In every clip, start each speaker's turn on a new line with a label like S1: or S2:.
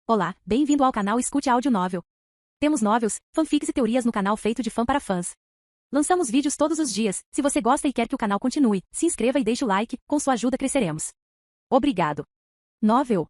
S1: Olá, bem-vindo ao canal Escute Áudio Novel. Temos novels, fanfics e teorias no canal feito de fã para fãs. Lançamos vídeos todos os dias. Se você gosta e quer que o canal continue, se inscreva e deixe o like, com sua ajuda cresceremos. Obrigado. Novel.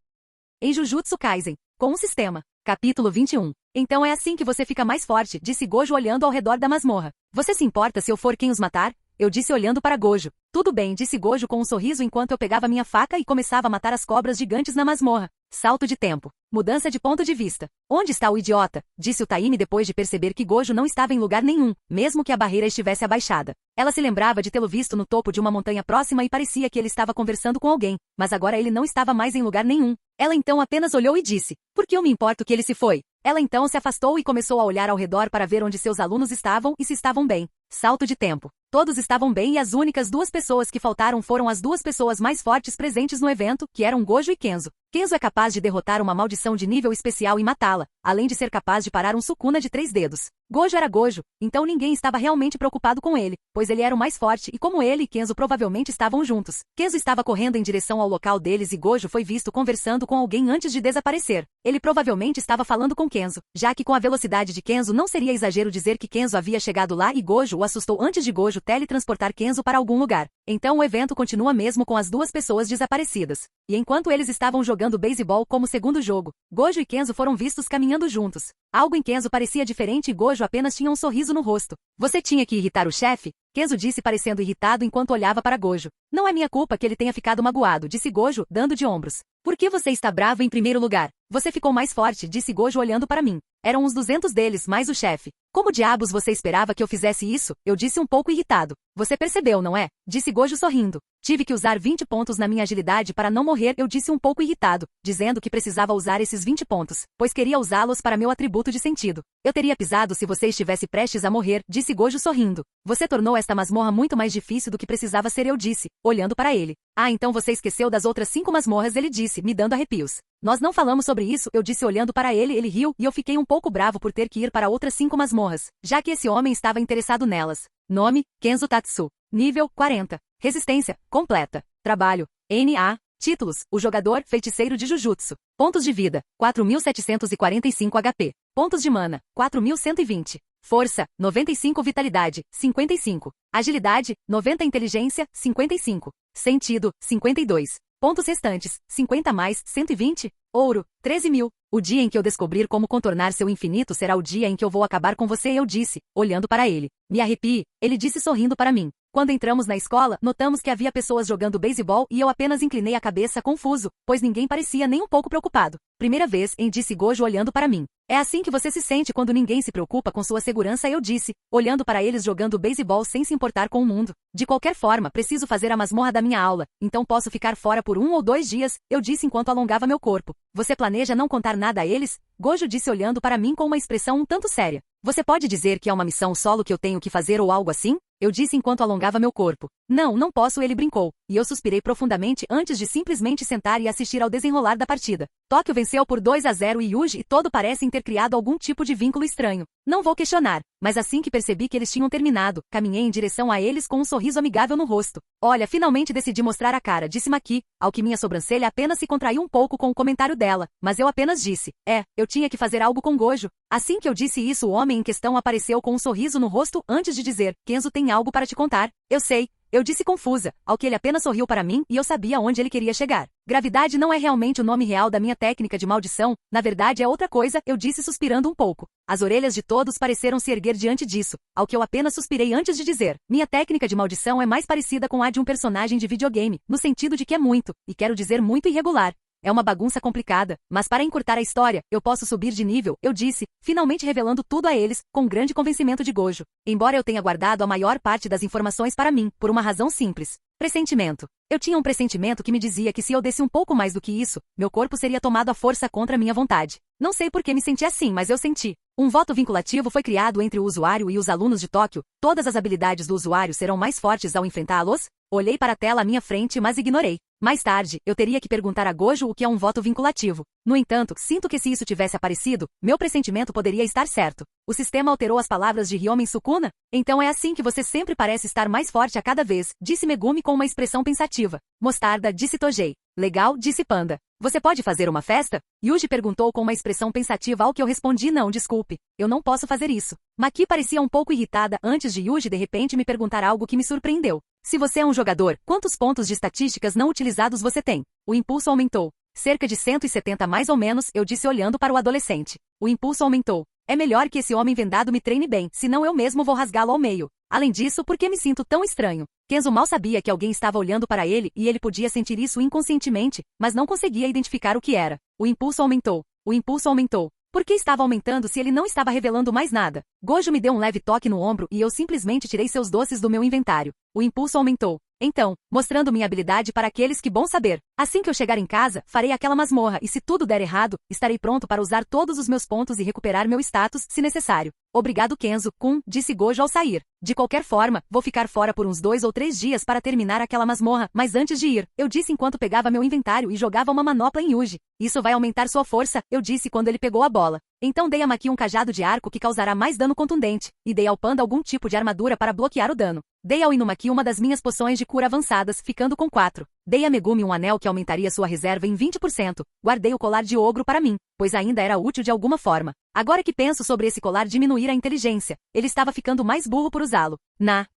S1: Em Jujutsu Kaisen, com um sistema. Capítulo 21. Então é assim que você fica mais forte, disse Gojo olhando ao redor da masmorra. Você se importa se eu for quem os matar? Eu disse olhando para Gojo. Tudo bem, disse Gojo com um sorriso enquanto eu pegava minha faca e começava a matar as cobras gigantes na masmorra. Salto de tempo. Mudança de ponto de vista. Onde está o idiota? Disse o Taimi depois de perceber que Gojo não estava em lugar nenhum, mesmo que a barreira estivesse abaixada. Ela se lembrava de tê-lo visto no topo de uma montanha próxima e parecia que ele estava conversando com alguém, mas agora ele não estava mais em lugar nenhum. Ela então apenas olhou e disse: "Por que eu me importo que ele se foi?" Ela então se afastou e começou a olhar ao redor para ver onde seus alunos estavam e se estavam bem. Salto de tempo. Todos estavam bem e as únicas duas pessoas que faltaram foram as duas pessoas mais fortes presentes no evento, que eram Gojo e Kenzo. Kenzo é capaz de derrotar uma maldição de nível especial e matá-la, além de ser capaz de parar um Sukuna de 3 dedos. Gojo era Gojo, então ninguém estava realmente preocupado com ele, pois ele era o mais forte e como ele e Kenzo provavelmente estavam juntos. Kenzo estava correndo em direção ao local deles e Gojo foi visto conversando com alguém antes de desaparecer. Ele provavelmente estava falando com Kenzo, já que com a velocidade de Kenzo não seria exagero dizer que Kenzo havia chegado lá e Gojo o assustou antes de Gojo teletransportar Kenzo para algum lugar. Então o evento continua mesmo com as duas pessoas desaparecidas. E enquanto eles estavam jogando beisebol como segundo jogo, Gojo e Kenzo foram vistos caminhando juntos. Algo em Kenzo parecia diferente e Gojo apenas tinha um sorriso no rosto. Você tinha que irritar o chefe? Kenzo disse parecendo irritado enquanto olhava para Gojo. Não é minha culpa que ele tenha ficado magoado, disse Gojo, dando de ombros. Por que você está bravo em primeiro lugar? Você ficou mais forte, disse Gojo olhando para mim. Eram uns 200 deles, mais o chefe. Como diabos você esperava que eu fizesse isso? Eu disse um pouco irritado. Você percebeu, não é? Disse Gojo sorrindo. Tive que usar 20 pontos na minha agilidade para não morrer, eu disse um pouco irritado, dizendo que precisava usar esses 20 pontos, pois queria usá-los para meu atributo de sentido. Eu teria pisado se você estivesse prestes a morrer, disse Gojo sorrindo. Você tornou esta masmorra muito mais difícil do que precisava ser, eu disse, olhando para ele. Ah, então você esqueceu das outras 5 masmorras, ele disse, me dando arrepios. Nós não falamos sobre isso, eu disse olhando para ele riu e eu fiquei um pouco bravo por ter que ir para outras 5 masmorras, já que esse homem estava interessado nelas. Nome, Kenzo Tatsu. Nível, 40. Resistência, completa. Trabalho, NA. Títulos, o jogador, feiticeiro de Jujutsu. Pontos de vida, 4.745 HP. Pontos de mana, 4.120. Força, 95 vitalidade, 55. Agilidade, 90 inteligência, 55. Sentido, 52. Pontos restantes, 50 mais 120. Ouro, 13.000. O dia em que eu descobrir como contornar seu infinito será o dia em que eu vou acabar com você, eu disse, olhando para ele. Me arrepie, ele disse sorrindo para mim. Quando entramos na escola, notamos que havia pessoas jogando beisebol e eu apenas inclinei a cabeça confuso, pois ninguém parecia nem um pouco preocupado. Primeira vez, disse Gojo olhando para mim. É assim que você se sente quando ninguém se preocupa com sua segurança, eu disse, olhando para eles jogando beisebol sem se importar com o mundo. De qualquer forma, preciso fazer a masmorra da minha aula, então posso ficar fora por 1 ou 2 dias, eu disse enquanto alongava meu corpo. Você planeja não contar nada a eles? Gojo disse olhando para mim com uma expressão um tanto séria. Você pode dizer que é uma missão solo que eu tenho que fazer ou algo assim? Eu disse enquanto alongava meu corpo. Não, não posso, ele brincou, e eu suspirei profundamente antes de simplesmente sentar e assistir ao desenrolar da partida. Tóquio venceu por 2-0 e Yuji e todo parecem ter criado algum tipo de vínculo estranho. Não vou questionar, mas assim que percebi que eles tinham terminado, caminhei em direção a eles com um sorriso amigável no rosto. Olha, finalmente decidi mostrar a cara, disse Maki, ao que minha sobrancelha apenas se contraiu um pouco com o comentário dela, mas eu apenas disse, eu tinha que fazer algo com Gojo. Assim que eu disse isso, o homem em questão apareceu com um sorriso no rosto antes de dizer, Kenzo tem algo para te contar. Eu sei. Eu disse confusa, ao que ele apenas sorriu para mim e eu sabia onde ele queria chegar. Gravidade não é realmente o nome real da minha técnica de maldição, na verdade é outra coisa, eu disse suspirando um pouco. As orelhas de todos pareceram se erguer diante disso, ao que eu apenas suspirei antes de dizer. Minha técnica de maldição é mais parecida com a de um personagem de videogame, no sentido de que é muito, e quero dizer muito irregular. É uma bagunça complicada, mas para encurtar a história, eu posso subir de nível, eu disse, finalmente revelando tudo a eles, com grande convencimento de Gojo. Embora eu tenha guardado a maior parte das informações para mim, por uma razão simples. Pressentimento. Eu tinha um pressentimento que me dizia que se eu desse um pouco mais do que isso, meu corpo seria tomado à força contra minha vontade. Não sei por que me senti assim, mas eu senti. Um voto vinculativo foi criado entre o usuário e os alunos de Tóquio. Todas as habilidades do usuário serão mais fortes ao enfrentá-los? Olhei para a tela à minha frente, mas ignorei. Mais tarde, eu teria que perguntar a Gojo o que é um voto vinculativo. No entanto, sinto que se isso tivesse aparecido, meu pressentimento poderia estar certo. O sistema alterou as palavras de Hyomen Sukuna? Então é assim que você sempre parece estar mais forte a cada vez, disse Megumi com uma expressão pensativa. Mostarda, disse Tojei. Legal, disse Panda. Você pode fazer uma festa? Yuji perguntou com uma expressão pensativa ao que eu respondi não, desculpe. Eu não posso fazer isso. Maki parecia um pouco irritada antes de Yuji de repente me perguntar algo que me surpreendeu. Se você é um jogador, quantos pontos de estatísticas não utilizados você tem? O impulso aumentou. Cerca de 170 mais ou menos, eu disse olhando para o adolescente. O impulso aumentou. É melhor que esse homem vendado me treine bem, senão eu mesmo vou rasgá-lo ao meio. Além disso, por que me sinto tão estranho? Kenzo mal sabia que alguém estava olhando para ele e ele podia sentir isso inconscientemente, mas não conseguia identificar o que era. O impulso aumentou. O impulso aumentou. Por que estava aumentando se ele não estava revelando mais nada? Gojo me deu um leve toque no ombro e eu simplesmente tirei seus doces do meu inventário. O impulso aumentou. Então, mostrando minha habilidade para aqueles que bom saber. Assim que eu chegar em casa, farei aquela masmorra e se tudo der errado, estarei pronto para usar todos os meus pontos e recuperar meu status, se necessário. Obrigado Kenzo-kun, disse Gojo ao sair. De qualquer forma, vou ficar fora por uns 2 ou 3 dias para terminar aquela masmorra, mas antes de ir, eu disse enquanto pegava meu inventário e jogava uma manopla em Yuji. Isso vai aumentar sua força, eu disse quando ele pegou a bola. Então dei a Maki um cajado de arco que causará mais dano contundente, e dei ao Panda algum tipo de armadura para bloquear o dano. Dei ao Inumaki uma das minhas poções de cura avançadas, ficando com 4. Dei a Megumi um anel que aumentaria sua reserva em 20%. Guardei o colar de ogro para mim, pois ainda era útil de alguma forma. Agora que penso sobre esse colar diminuir a inteligência, ele estava ficando mais burro por usá-lo.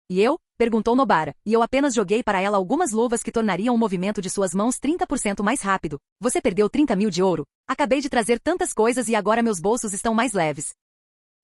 S1: E eu? Perguntou Nobara, e eu apenas joguei para ela algumas luvas que tornariam o movimento de suas mãos 30% mais rápido. Você perdeu 30 mil de ouro? Acabei de trazer tantas coisas e agora meus bolsos estão mais leves.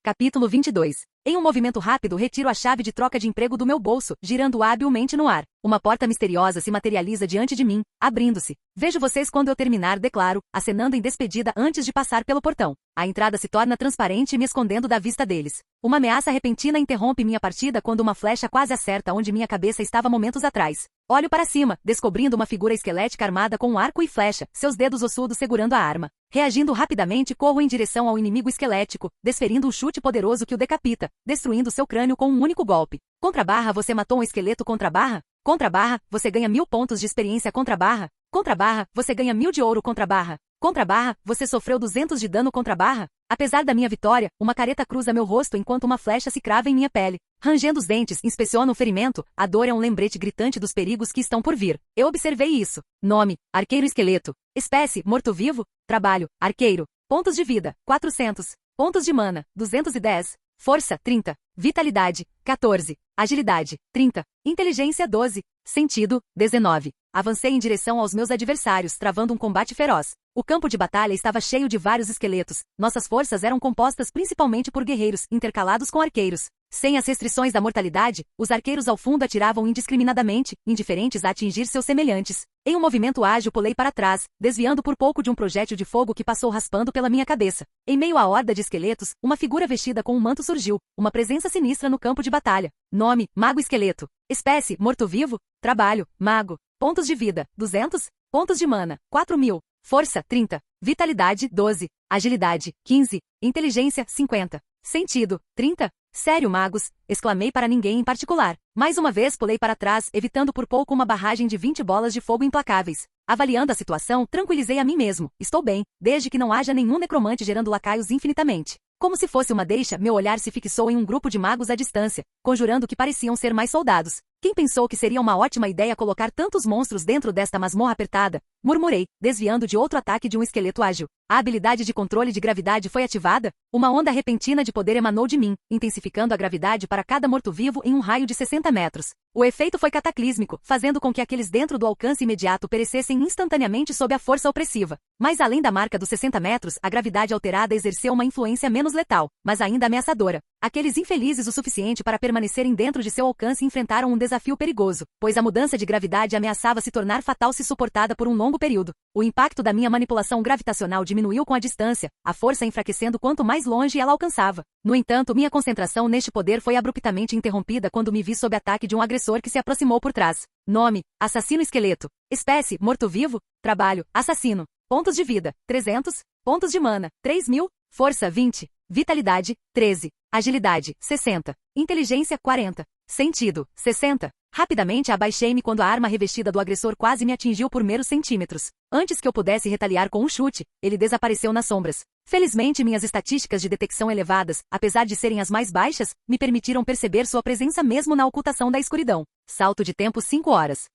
S1: Capítulo 22. Em um movimento rápido retiro a chave de troca de emprego do meu bolso, girando habilmente no ar. Uma porta misteriosa se materializa diante de mim, abrindo-se. Vejo vocês quando eu terminar, declaro, acenando em despedida antes de passar pelo portão. A entrada se torna transparente me escondendo da vista deles. Uma ameaça repentina interrompe minha partida quando uma flecha quase acerta onde minha cabeça estava momentos atrás. Olho para cima, descobrindo uma figura esquelética armada com um arco e flecha, seus dedos ossudos segurando a arma. Reagindo rapidamente, corro em direção ao inimigo esquelético, desferindo um chute poderoso que o decapita, destruindo seu crânio com um único golpe. Contra-barra, você matou um esqueleto contra-barra? Contra-barra, você ganha 1000 pontos de experiência contra-barra? Contra-barra, você ganha 1000 de ouro contra-barra? Contra-barra, você sofreu 200 de dano contra-barra? Apesar da minha vitória, uma careta cruza meu rosto enquanto uma flecha se crava em minha pele. Rangendo os dentes, inspeciono o ferimento, a dor é um lembrete gritante dos perigos que estão por vir. Eu observei isso. Nome, arqueiro esqueleto. Espécie, morto-vivo. Trabalho, arqueiro. Pontos de vida, 400. Pontos de mana, 210. Força, 30. Vitalidade, 14. Agilidade, 30. Inteligência, 12. Sentido, 19. Avancei em direção aos meus adversários, travando um combate feroz. O campo de batalha estava cheio de vários esqueletos. Nossas forças eram compostas principalmente por guerreiros, intercalados com arqueiros. Sem as restrições da mortalidade, os arqueiros ao fundo atiravam indiscriminadamente, indiferentes a atingir seus semelhantes. Em um movimento ágil pulei para trás, desviando por pouco de um projétil de fogo que passou raspando pela minha cabeça. Em meio à horda de esqueletos, uma figura vestida com um manto surgiu, uma presença sinistra no campo de batalha. Nome, Mago Esqueleto. Espécie, morto-vivo. Trabalho, mago. Pontos de vida, 200. Pontos de mana, 4000. Força, 30. Vitalidade, 12. Agilidade, 15. Inteligência, 50. Sentido, 30. Sério, magos? Exclamei para ninguém em particular. Mais uma vez pulei para trás, evitando por pouco uma barragem de 20 bolas de fogo implacáveis. Avaliando a situação, tranquilizei a mim mesmo. Estou bem, desde que não haja nenhum necromante gerando lacaios infinitamente. Como se fosse uma deixa, meu olhar se fixou em um grupo de magos à distância, conjurando que pareciam ser mais soldados. Quem pensou que seria uma ótima ideia colocar tantos monstros dentro desta masmorra apertada? Murmurei, desviando de outro ataque de um esqueleto ágil. A habilidade de controle de gravidade foi ativada? Uma onda repentina de poder emanou de mim, intensificando a gravidade para cada morto-vivo em um raio de 60 metros. O efeito foi cataclísmico, fazendo com que aqueles dentro do alcance imediato perecessem instantaneamente sob a força opressiva. Mas além da marca dos 60 metros, a gravidade alterada exerceu uma influência menos letal, mas ainda ameaçadora. Aqueles infelizes o suficiente para permanecerem dentro de seu alcance enfrentaram um desafio perigoso, pois a mudança de gravidade ameaçava se tornar fatal se suportada por um longo período. O impacto da minha manipulação gravitacional diminuiu com a distância, a força enfraquecendo quanto mais longe ela alcançava. No entanto, minha concentração neste poder foi abruptamente interrompida quando me vi sob ataque de um agressor que se aproximou por trás. Nome, Assassino Esqueleto. Espécie, morto-vivo. Trabalho, assassino. Pontos de vida, 300. Pontos de mana, 3000. Força, 20. Vitalidade, 13. Agilidade, 60. Inteligência, 40. Sentido, 60. Rapidamente abaixei-me quando a arma revestida do agressor quase me atingiu por meros centímetros. Antes que eu pudesse retaliar com um chute, ele desapareceu nas sombras. Felizmente minhas estatísticas de detecção elevadas, apesar de serem as mais baixas, me permitiram perceber sua presença mesmo na ocultação da escuridão. Salto de tempo 5 horas.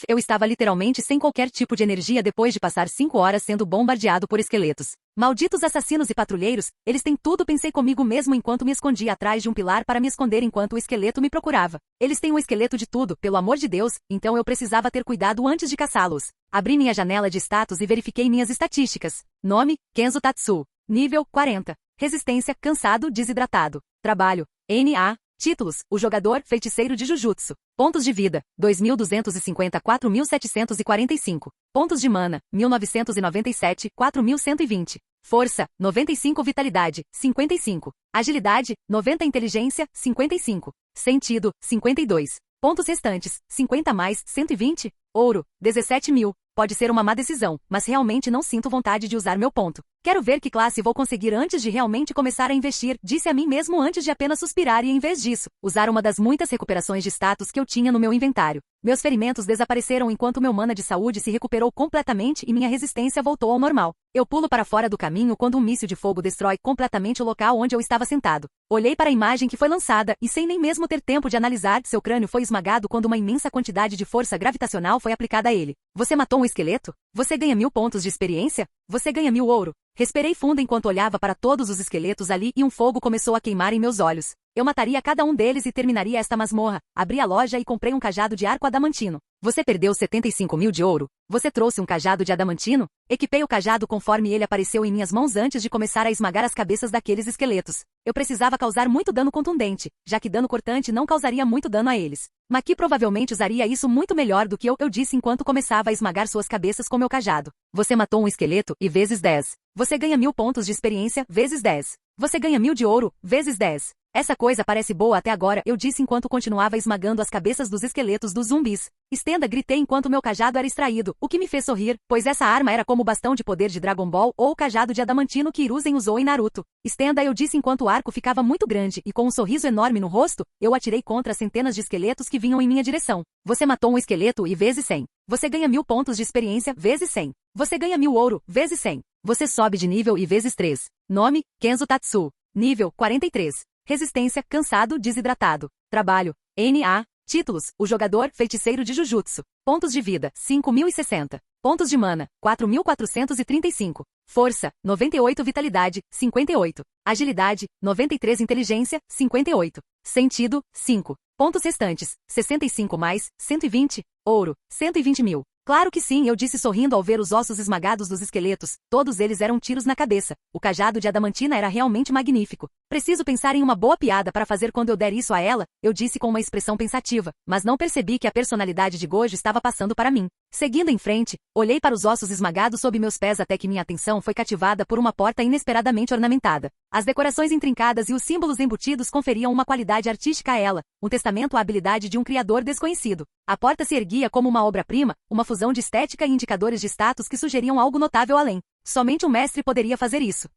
S1: Eu estava literalmente sem qualquer tipo de energia depois de passar 5 horas sendo bombardeado por esqueletos. Malditos assassinos e patrulheiros, eles têm tudo, pensei comigo mesmo enquanto me escondia atrás de um pilar para me esconder enquanto o esqueleto me procurava. Eles têm um esqueleto de tudo, pelo amor de Deus, então eu precisava ter cuidado antes de caçá-los. Abri minha janela de status e verifiquei minhas estatísticas. Nome, Kenzo Tatsu. Nível, 40. Resistência, cansado, desidratado. Trabalho, NA. Títulos, o jogador, feiticeiro de Jujutsu. Pontos de vida, 2.254.745. Pontos de mana, 1.997, 4.120. Força, 95. Vitalidade, 55. Agilidade, 90. Inteligência, 55. Sentido, 52. Pontos restantes, 50 mais 120. Ouro, 17.000. Pode ser uma má decisão, mas realmente não sinto vontade de usar meu ponto. Quero ver que classe vou conseguir antes de realmente começar a investir, disse a mim mesmo antes de apenas suspirar e em vez disso, usar uma das muitas recuperações de status que eu tinha no meu inventário. Meus ferimentos desapareceram enquanto meu mana de saúde se recuperou completamente e minha resistência voltou ao normal. Eu pulo para fora do caminho quando um míssil de fogo destrói completamente o local onde eu estava sentado. Olhei para a imagem que foi lançada e sem nem mesmo ter tempo de analisar, seu crânio foi esmagado quando uma imensa quantidade de força gravitacional foi aplicada a ele. Você matou um esqueleto? Você ganha 1000 pontos de experiência? Você ganha 1000 ouro. Respirei fundo enquanto olhava para todos os esqueletos ali e um fogo começou a queimar em meus olhos. Eu mataria cada um deles e terminaria esta masmorra. Abri a loja e comprei um cajado de arco adamantino. Você perdeu 75.000 de ouro? Você trouxe um cajado de adamantino? Equipei o cajado conforme ele apareceu em minhas mãos antes de começar a esmagar as cabeças daqueles esqueletos. Eu precisava causar muito dano contundente, já que dano cortante não causaria muito dano a eles. Maki provavelmente usaria isso muito melhor do que eu disse enquanto começava a esmagar suas cabeças com meu cajado. Você matou um esqueleto e vezes 10. Você ganha 1000 pontos de experiência vezes 10. Você ganha 1000 de ouro vezes 10. Essa coisa parece boa até agora, eu disse enquanto continuava esmagando as cabeças dos esqueletos dos zumbis. Estenda, gritei enquanto meu cajado era extraído, o que me fez sorrir, pois essa arma era como o bastão de poder de Dragon Ball ou o cajado de adamantino que Hiruzen usou em Naruto. Estenda, eu disse enquanto o arco ficava muito grande e com um sorriso enorme no rosto, eu atirei contra centenas de esqueletos que vinham em minha direção. Você matou um esqueleto e vezes 100. Você ganha 1000 pontos de experiência vezes 100. Você ganha 1000 ouro vezes 100. Você sobe de nível e vezes 3. Nome, Kenzo Tatsu. Nível, 43. Resistência, cansado, desidratado. Trabalho, NA. Títulos, o jogador, feiticeiro de Jujutsu. Pontos de vida, 5.060. Pontos de mana, 4.435. Força, 98. Vitalidade, 58. Agilidade, 93. Inteligência, 58. Sentido, 5. Pontos restantes, 65 mais 120. Ouro, 120.000. Claro que sim, eu disse sorrindo ao ver os ossos esmagados dos esqueletos. Todos eles eram tiros na cabeça. O cajado de adamantina era realmente magnífico. Preciso pensar em uma boa piada para fazer quando eu der isso a ela, eu disse com uma expressão pensativa, mas não percebi que a personalidade de Gojo estava passando para mim. Seguindo em frente, olhei para os ossos esmagados sob meus pés até que minha atenção foi cativada por uma porta inesperadamente ornamentada. As decorações intrincadas e os símbolos embutidos conferiam uma qualidade artística a ela, um testamento à habilidade de um criador desconhecido. A porta se erguia como uma obra-prima, uma fusão de estética e indicadores de status que sugeriam algo notável além. Somente um mestre poderia fazer isso.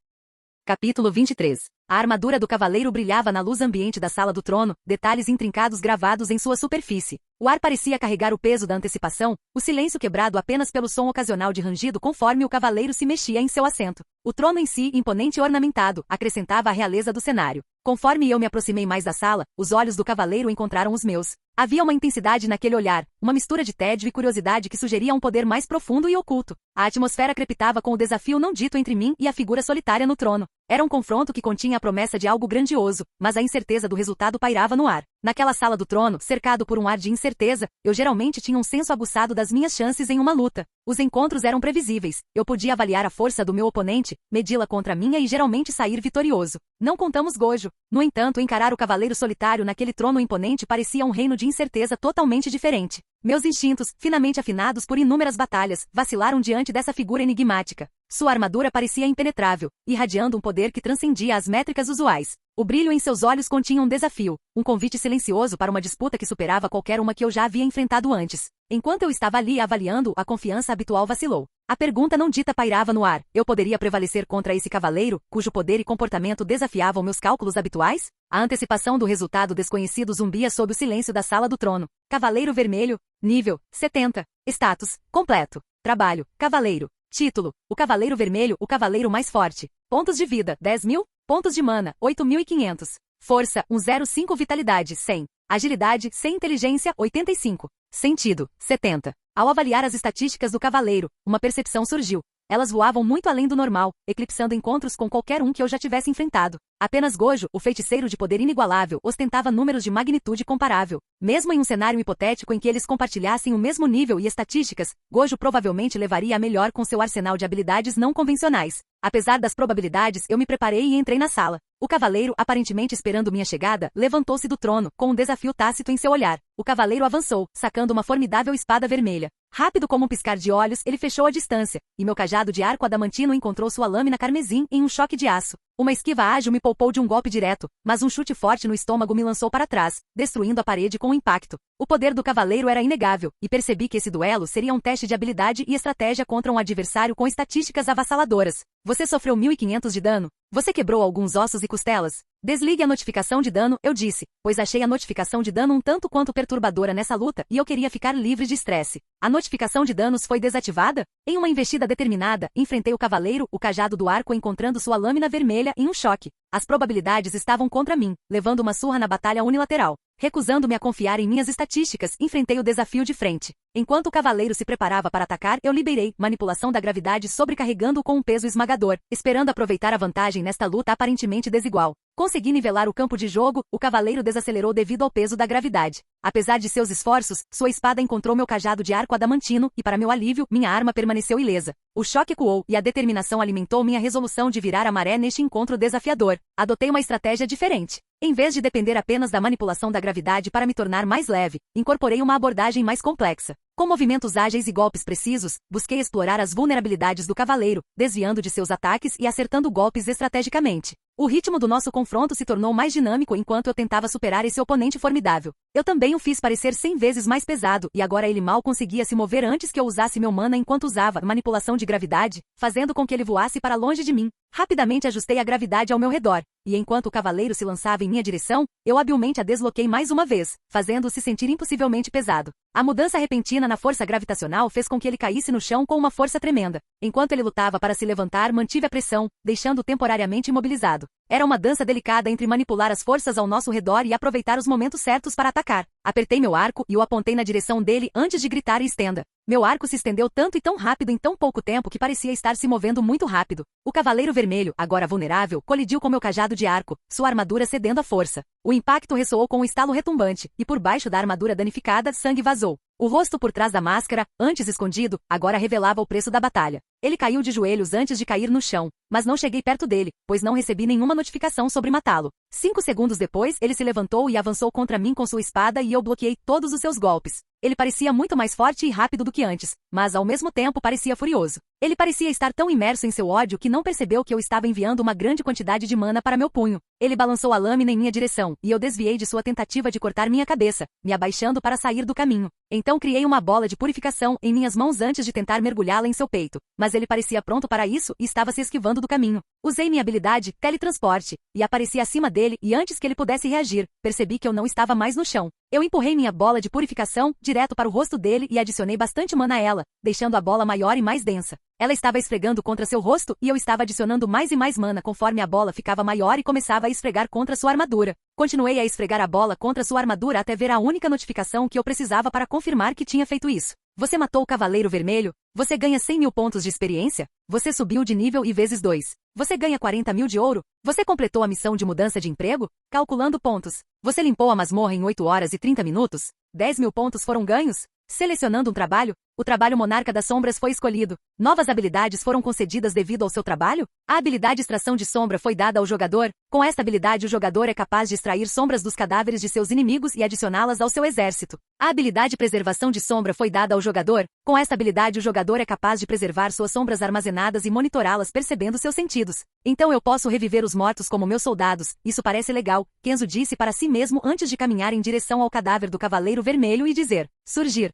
S1: Capítulo 23. A armadura do cavaleiro brilhava na luz ambiente da sala do trono, detalhes intrincados gravados em sua superfície. O ar parecia carregar o peso da antecipação, o silêncio quebrado apenas pelo som ocasional de rangido conforme o cavaleiro se mexia em seu assento. O trono em si, imponente e ornamentado, acrescentava a realeza do cenário. Conforme eu me aproximei mais da sala, os olhos do cavaleiro encontraram os meus. Havia uma intensidade naquele olhar, uma mistura de tédio e curiosidade que sugeria um poder mais profundo e oculto. A atmosfera crepitava com o desafio não dito entre mim e a figura solitária no trono. Era um confronto que continha a promessa de algo grandioso, mas a incerteza do resultado pairava no ar. Naquela sala do trono, cercado por um ar de incerteza, eu geralmente tinha um senso aguçado das minhas chances em uma luta. Os encontros eram previsíveis. Eu podia avaliar a força do meu oponente, medi-la contra a minha e geralmente sair vitorioso. Não contamos Gojo. No entanto, encarar o cavaleiro solitário naquele trono imponente parecia um reino de incerteza totalmente diferente. Meus instintos, finamente afinados por inúmeras batalhas, vacilaram diante dessa figura enigmática. Sua armadura parecia impenetrável, irradiando um poder que transcendia as métricas usuais. O brilho em seus olhos continha um desafio, um convite silencioso para uma disputa que superava qualquer uma que eu já havia enfrentado antes. Enquanto eu estava ali avaliando, a confiança habitual vacilou. A pergunta não dita pairava no ar. Eu poderia prevalecer contra esse cavaleiro, cujo poder e comportamento desafiavam meus cálculos habituais? A antecipação do resultado desconhecido zumbia sob o silêncio da sala do trono. Cavaleiro vermelho, nível 70. Status, completo. Trabalho, cavaleiro. Título, o cavaleiro vermelho, o cavaleiro mais forte. Pontos de vida, 10.000. Pontos de mana, 8.500. Força, 105. Vitalidade, 100. Agilidade, 100. Inteligência, 85. Sentido, 70. Ao avaliar as estatísticas do cavaleiro, uma percepção surgiu. Elas voavam muito além do normal, eclipsando encontros com qualquer um que eu já tivesse enfrentado. Apenas Gojo, o feiticeiro de poder inigualável, ostentava números de magnitude comparável. Mesmo em um cenário hipotético em que eles compartilhassem o mesmo nível e estatísticas, Gojo provavelmente levaria a melhor com seu arsenal de habilidades não convencionais. Apesar das probabilidades, eu me preparei e entrei na sala. O cavaleiro, aparentemente esperando minha chegada, levantou-se do trono, com um desafio tácito em seu olhar. O cavaleiro avançou, sacando uma formidável espada vermelha. Rápido como um piscar de olhos, ele fechou a distância, e meu cajado de arco adamantino encontrou sua lâmina carmesim em um choque de aço. Uma esquiva ágil me poupou de um golpe direto, mas um chute forte no estômago me lançou para trás, destruindo a parede com um impacto. O poder do cavaleiro era inegável, e percebi que esse duelo seria um teste de habilidade e estratégia contra um adversário com estatísticas avassaladoras. Você sofreu 1.500 de dano? Você quebrou alguns ossos e costelas? Desligue a notificação de dano, eu disse, pois achei a notificação de dano um tanto quanto perturbadora nessa luta e eu queria ficar livre de estresse. A notificação de danos foi desativada? Em uma investida determinada, enfrentei o cavaleiro, o cajado do arco encontrando sua lâmina vermelha em um choque. As probabilidades estavam contra mim, levando uma surra na batalha unilateral. Recusando-me a confiar em minhas estatísticas, enfrentei o desafio de frente. Enquanto o cavaleiro se preparava para atacar, eu liberei manipulação da gravidade sobrecarregando-o com um peso esmagador, esperando aproveitar a vantagem nesta luta aparentemente desigual. Consegui nivelar o campo de jogo, o cavaleiro desacelerou devido ao peso da gravidade. Apesar de seus esforços, sua espada encontrou meu cajado de arco adamantino e, para meu alívio, minha arma permaneceu ilesa. O choque ecoou e a determinação alimentou minha resolução de virar a maré neste encontro desafiador. Adotei uma estratégia diferente. Em vez de depender apenas da manipulação da gravidade para me tornar mais leve, incorporei uma abordagem mais complexa. Com movimentos ágeis e golpes precisos, busquei explorar as vulnerabilidades do cavaleiro, desviando de seus ataques e acertando golpes estrategicamente. O ritmo do nosso confronto se tornou mais dinâmico enquanto eu tentava superar esse oponente formidável. Eu também o fiz parecer 100 vezes mais pesado, e agora ele mal conseguia se mover antes que eu usasse meu mana enquanto usava manipulação de gravidade, fazendo com que ele voasse para longe de mim. Rapidamente ajustei a gravidade ao meu redor, e enquanto o cavaleiro se lançava em minha direção, eu habilmente a desloquei mais uma vez, fazendo-o se sentir impossivelmente pesado. A mudança repentina na força gravitacional fez com que ele caísse no chão com uma força tremenda. Enquanto ele lutava para se levantar, mantive a pressão, deixando-o temporariamente imobilizado. Era uma dança delicada entre manipular as forças ao nosso redor e aproveitar os momentos certos para atacar. Apertei meu arco e o apontei na direção dele antes de gritar e estenda. Meu arco se estendeu tanto e tão rápido em tão pouco tempo que parecia estar se movendo muito rápido. O cavaleiro vermelho, agora vulnerável, colidiu com meu cajado de arco, sua armadura cedendo à força. O impacto ressoou com um estalo retumbante, e por baixo da armadura danificada, sangue vazou. O rosto por trás da máscara, antes escondido, agora revelava o preço da batalha. Ele caiu de joelhos antes de cair no chão, mas não cheguei perto dele, pois não recebi nenhuma notificação sobre matá-lo. 5 segundos depois, ele se levantou e avançou contra mim com sua espada e eu bloqueei todos os seus golpes. Ele parecia muito mais forte e rápido do que antes, mas ao mesmo tempo parecia furioso. Ele parecia estar tão imerso em seu ódio que não percebeu que eu estava enviando uma grande quantidade de mana para meu punho. Ele balançou a lâmina em minha direção, e eu desviei de sua tentativa de cortar minha cabeça, me abaixando para sair do caminho. Então criei uma bola de purificação em minhas mãos antes de tentar mergulhá-la em seu peito, mas ele parecia pronto para isso e estava se esquivando do caminho. Usei minha habilidade, teletransporte, e apareci acima dele e antes que ele pudesse reagir, percebi que eu não estava mais no chão. Eu empurrei minha bola de purificação direto para o rosto dele e adicionei bastante mana a ela, deixando a bola maior e mais densa. Ela estava esfregando contra seu rosto e eu estava adicionando mais e mais mana conforme a bola ficava maior e começava a esfregar contra sua armadura. Continuei a esfregar a bola contra sua armadura até ver a única notificação que eu precisava para confirmar que tinha feito isso. Você matou o Cavaleiro Vermelho? Você ganha 100.000 pontos de experiência? Você subiu de nível e vezes 2. Você ganha 40.000 de ouro? Você completou a missão de mudança de emprego? Calculando pontos. Você limpou a masmorra em 8 horas e 30 minutos? 10.000 pontos foram ganhos? Selecionando um trabalho? O trabalho Monarca das Sombras foi escolhido. Novas habilidades foram concedidas devido ao seu trabalho? A habilidade Extração de Sombra foi dada ao jogador. Com esta habilidade o jogador é capaz de extrair sombras dos cadáveres de seus inimigos e adicioná-las ao seu exército. A habilidade Preservação de Sombra foi dada ao jogador. Com esta habilidade o jogador é capaz de preservar suas sombras armazenadas e monitorá-las percebendo seus sentidos. Então eu posso reviver os mortos como meus soldados. Isso parece legal, Kenzo disse para si mesmo antes de caminhar em direção ao cadáver do Cavaleiro Vermelho e dizer: surgir.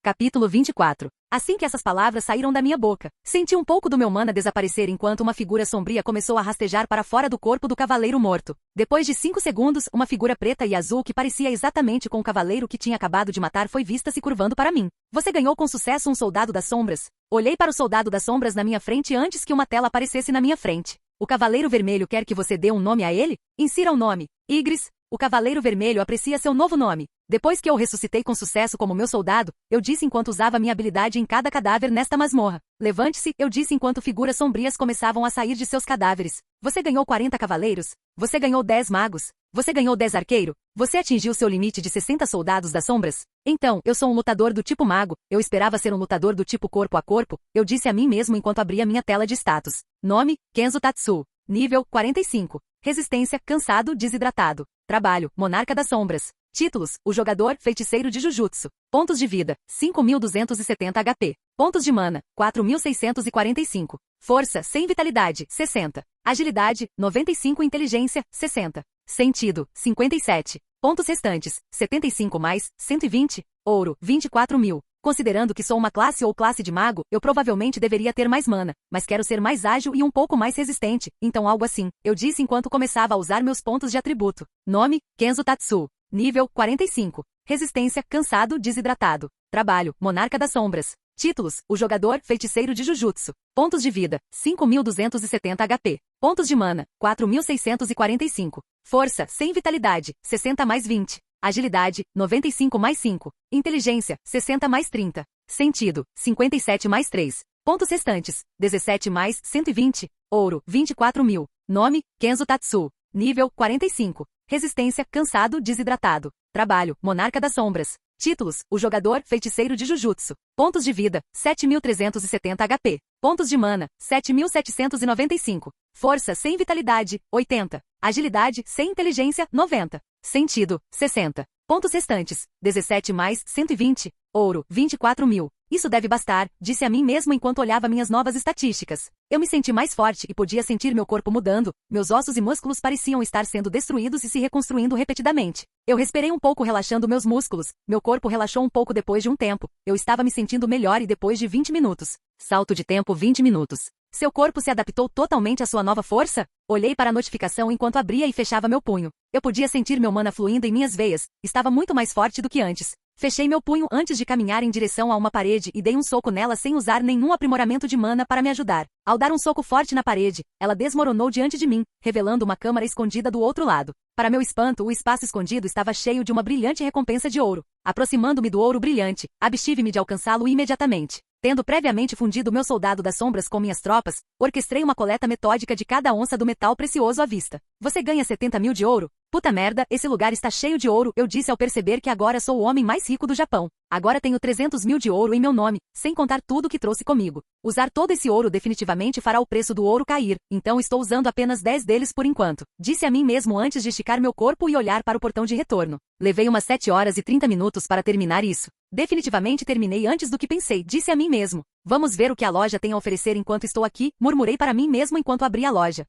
S1: Capítulo 24. Assim que essas palavras saíram da minha boca, senti um pouco do meu mana desaparecer enquanto uma figura sombria começou a rastejar para fora do corpo do cavaleiro morto. Depois de 5 segundos, uma figura preta e azul que parecia exatamente com o cavaleiro que tinha acabado de matar foi vista se curvando para mim. Você ganhou com sucesso um soldado das sombras. Olhei para o soldado das sombras na minha frente antes que uma tela aparecesse na minha frente. O Cavaleiro Vermelho quer que você dê um nome a ele? Insira o nome. Igris. O Cavaleiro Vermelho aprecia seu novo nome. Depois que eu ressuscitei com sucesso como meu soldado, eu disse enquanto usava minha habilidade em cada cadáver nesta masmorra. Levante-se, eu disse enquanto figuras sombrias começavam a sair de seus cadáveres. Você ganhou 40 cavaleiros. Você ganhou 10 magos. Você ganhou 10 arqueiro. Você atingiu seu limite de 60 soldados das sombras. Então, eu sou um lutador do tipo mago. Eu esperava ser um lutador do tipo corpo a corpo. Eu disse a mim mesmo enquanto abria minha tela de status. Nome, Kenzo Tatsu. Nível, 45. Resistência, cansado, desidratado. Trabalho, Monarca das Sombras. Títulos, o jogador, feiticeiro de Jujutsu. Pontos de vida, 5.270 HP. Pontos de mana, 4.645. Força, 100 vitalidade, 60. Agilidade, 95 inteligência, 60. Sentido, 57. Pontos restantes, 75 mais, 120. Ouro, 24.000. Considerando que sou uma classe ou classe de mago, eu provavelmente deveria ter mais mana, mas quero ser mais ágil e um pouco mais resistente, então algo assim, eu disse enquanto começava a usar meus pontos de atributo. Nome, Kenzo Tatsu. Nível, 45. Resistência, cansado, desidratado. Trabalho, Monarca das Sombras. Títulos, o jogador, feiticeiro de Jujutsu. Pontos de vida, 5.270 HP. Pontos de mana, 4.645. Força, 100 vitalidade, 60 mais 20. Agilidade, 95 mais 5. Inteligência, 60 mais 30. Sentido, 57 mais 3. Pontos restantes, 17 mais 120. Ouro, 24.000. Nome, Kenzo Tatsu. Nível, 45. Resistência, cansado, desidratado. Trabalho, Monarca das Sombras. Títulos, o jogador, feiticeiro de Jujutsu. Pontos de vida, 7.370 HP. Pontos de mana, 7.795. Força, 100 vitalidade, 80. Agilidade, 100 inteligência, 90. Sentido, 60. Pontos restantes, 17 mais 120. Ouro, 24.000. Isso deve bastar, disse a mim mesmo enquanto olhava minhas novas estatísticas. Eu me senti mais forte e podia sentir meu corpo mudando, meus ossos e músculos pareciam estar sendo destruídos e se reconstruindo repetidamente. Eu respirei um pouco relaxando meus músculos, meu corpo relaxou um pouco depois de um tempo, eu estava me sentindo melhor e depois de 20 minutos. Salto de tempo 20 minutos. Seu corpo se adaptou totalmente à sua nova força? Olhei para a notificação enquanto abria e fechava meu punho. Eu podia sentir meu mana fluindo em minhas veias, estava muito mais forte do que antes. Fechei meu punho antes de caminhar em direção a uma parede e dei um soco nela sem usar nenhum aprimoramento de mana para me ajudar. Ao dar um soco forte na parede, ela desmoronou diante de mim, revelando uma câmara escondida do outro lado. Para meu espanto, o espaço escondido estava cheio de uma brilhante recompensa de ouro. Aproximando-me do ouro brilhante, abstive-me de alcançá-lo imediatamente. Tendo previamente fundido meu soldado das sombras com minhas tropas, orquestrei uma coleta metódica de cada onça do metal precioso à vista. Você ganha 70.000 de ouro? Puta merda, esse lugar está cheio de ouro, eu disse ao perceber que agora sou o homem mais rico do Japão. Agora tenho 300.000 de ouro em meu nome, sem contar tudo que trouxe comigo. Usar todo esse ouro definitivamente fará o preço do ouro cair, então estou usando apenas 10 deles por enquanto. Disse a mim mesmo antes de esticar meu corpo e olhar para o portão de retorno. Levei umas 7 horas e 30 minutos para terminar isso. Definitivamente terminei antes do que pensei, disse a mim mesmo. Vamos ver o que a loja tem a oferecer enquanto estou aqui, murmurei para mim mesmo enquanto abri a loja.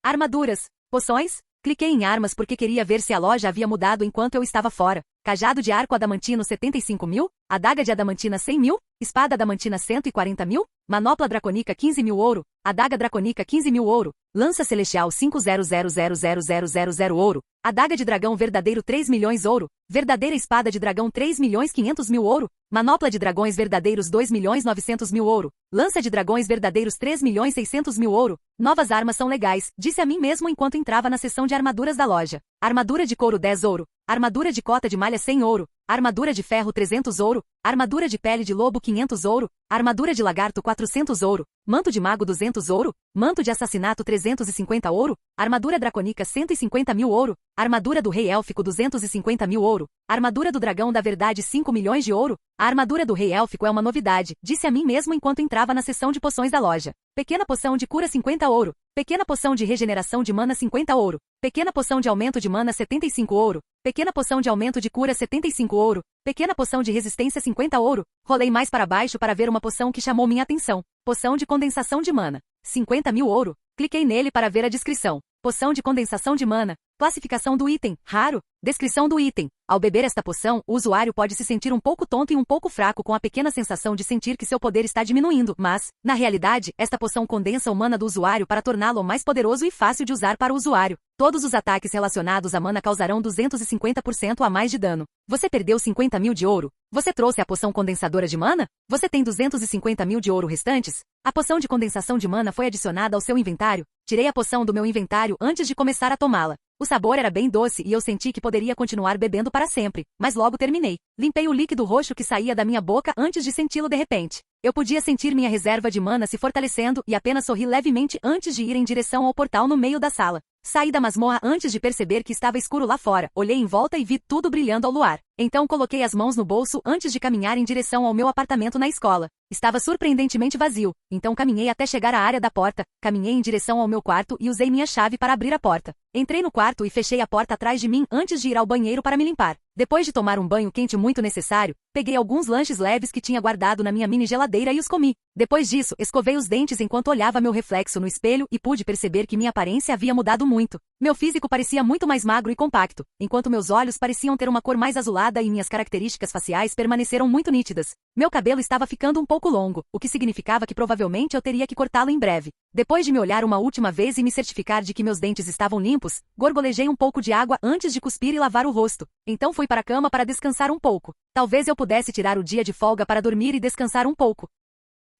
S1: Armaduras, poções? Cliquei em armas porque queria ver se a loja havia mudado enquanto eu estava fora. Cajado de arco adamantino 75.000? Adaga de adamantina 100.000? Espada adamantina 140.000? Manopla draconica 15.000 ouro? Adaga draconica 15.000 ouro? Lança celestial 5000000 ouro? Adaga de dragão verdadeiro 3 milhões ouro? Verdadeira espada de dragão 3.500.000 ouro? Manopla de dragões verdadeiros 2.900.000 ouro? Lança de dragões verdadeiros 3.600.000 ouro? Novas armas são legais, disse a mim mesmo enquanto entrava na seção de armaduras da loja. Armadura de couro 10 ouro. Armadura de cota de malha 100 ouro. Armadura de ferro 300 ouro. Armadura de pele de lobo 500 ouro. Armadura de lagarto 400 ouro. Manto de mago 200 ouro. Manto de assassinato 350 ouro. Armadura draconica 150.000 ouro. Armadura do rei élfico 250.000 ouro. Armadura do dragão da verdade 5 milhões de ouro. A armadura do rei élfico é uma novidade, disse a mim mesmo enquanto entrava na seção de poções da loja. Pequena poção de cura 50 ouro. Pequena poção de regeneração de mana 50 ouro. Pequena poção de aumento de mana 75 ouro. Pequena poção de aumento de cura 75 ouro. Pequena poção de resistência 50 ouro. Rolei mais para baixo para ver uma poção que chamou minha atenção. Poção de condensação de mana. 50.000 ouro. Cliquei nele para ver a descrição. Poção de condensação de mana. Classificação do item: raro. Descrição do item: ao beber esta poção, o usuário pode se sentir um pouco tonto e um pouco fraco com a pequena sensação de sentir que seu poder está diminuindo, mas, na realidade, esta poção condensa o mana do usuário para torná-lo mais poderoso e fácil de usar para o usuário. Todos os ataques relacionados a mana causarão 250% a mais de dano. Você perdeu 50 mil de ouro? Você trouxe a poção condensadora de mana? Você tem 250 mil de ouro restantes? A poção de condensação de mana foi adicionada ao seu inventário? Tirei a poção do meu inventário antes de começar a tomá-la. O sabor era bem doce e eu senti que poderia continuar bebendo para sempre, mas logo terminei. Limpei o líquido roxo que saía da minha boca antes de senti-lo de repente. Eu podia sentir minha reserva de mana se fortalecendo e apenas sorri levemente antes de ir em direção ao portal no meio da sala. Saí da masmorra antes de perceber que estava escuro lá fora, olhei em volta e vi tudo brilhando ao luar. Então coloquei as mãos no bolso antes de caminhar em direção ao meu apartamento na escola. Estava surpreendentemente vazio, então caminhei até chegar à área da porta, caminhei em direção ao meu quarto e usei minha chave para abrir a porta. Entrei no quarto e fechei a porta atrás de mim antes de ir ao banheiro para me limpar. Depois de tomar um banho quente muito necessário, peguei alguns lanches leves que tinha guardado na minha mini geladeira e os comi. Depois disso, escovei os dentes enquanto olhava meu reflexo no espelho e pude perceber que minha aparência havia mudado muito. Meu físico parecia muito mais magro e compacto, enquanto meus olhos pareciam ter uma cor mais azulada e minhas características faciais permaneceram muito nítidas. Meu cabelo estava ficando um pouco longo, o que significava que provavelmente eu teria que cortá-lo em breve. Depois de me olhar uma última vez e me certificar de que meus dentes estavam limpos, gorgolejei um pouco de água antes de cuspir e lavar o rosto. Então fui para a cama para descansar um pouco. Talvez eu pudesse tirar o dia de folga para dormir e descansar um pouco.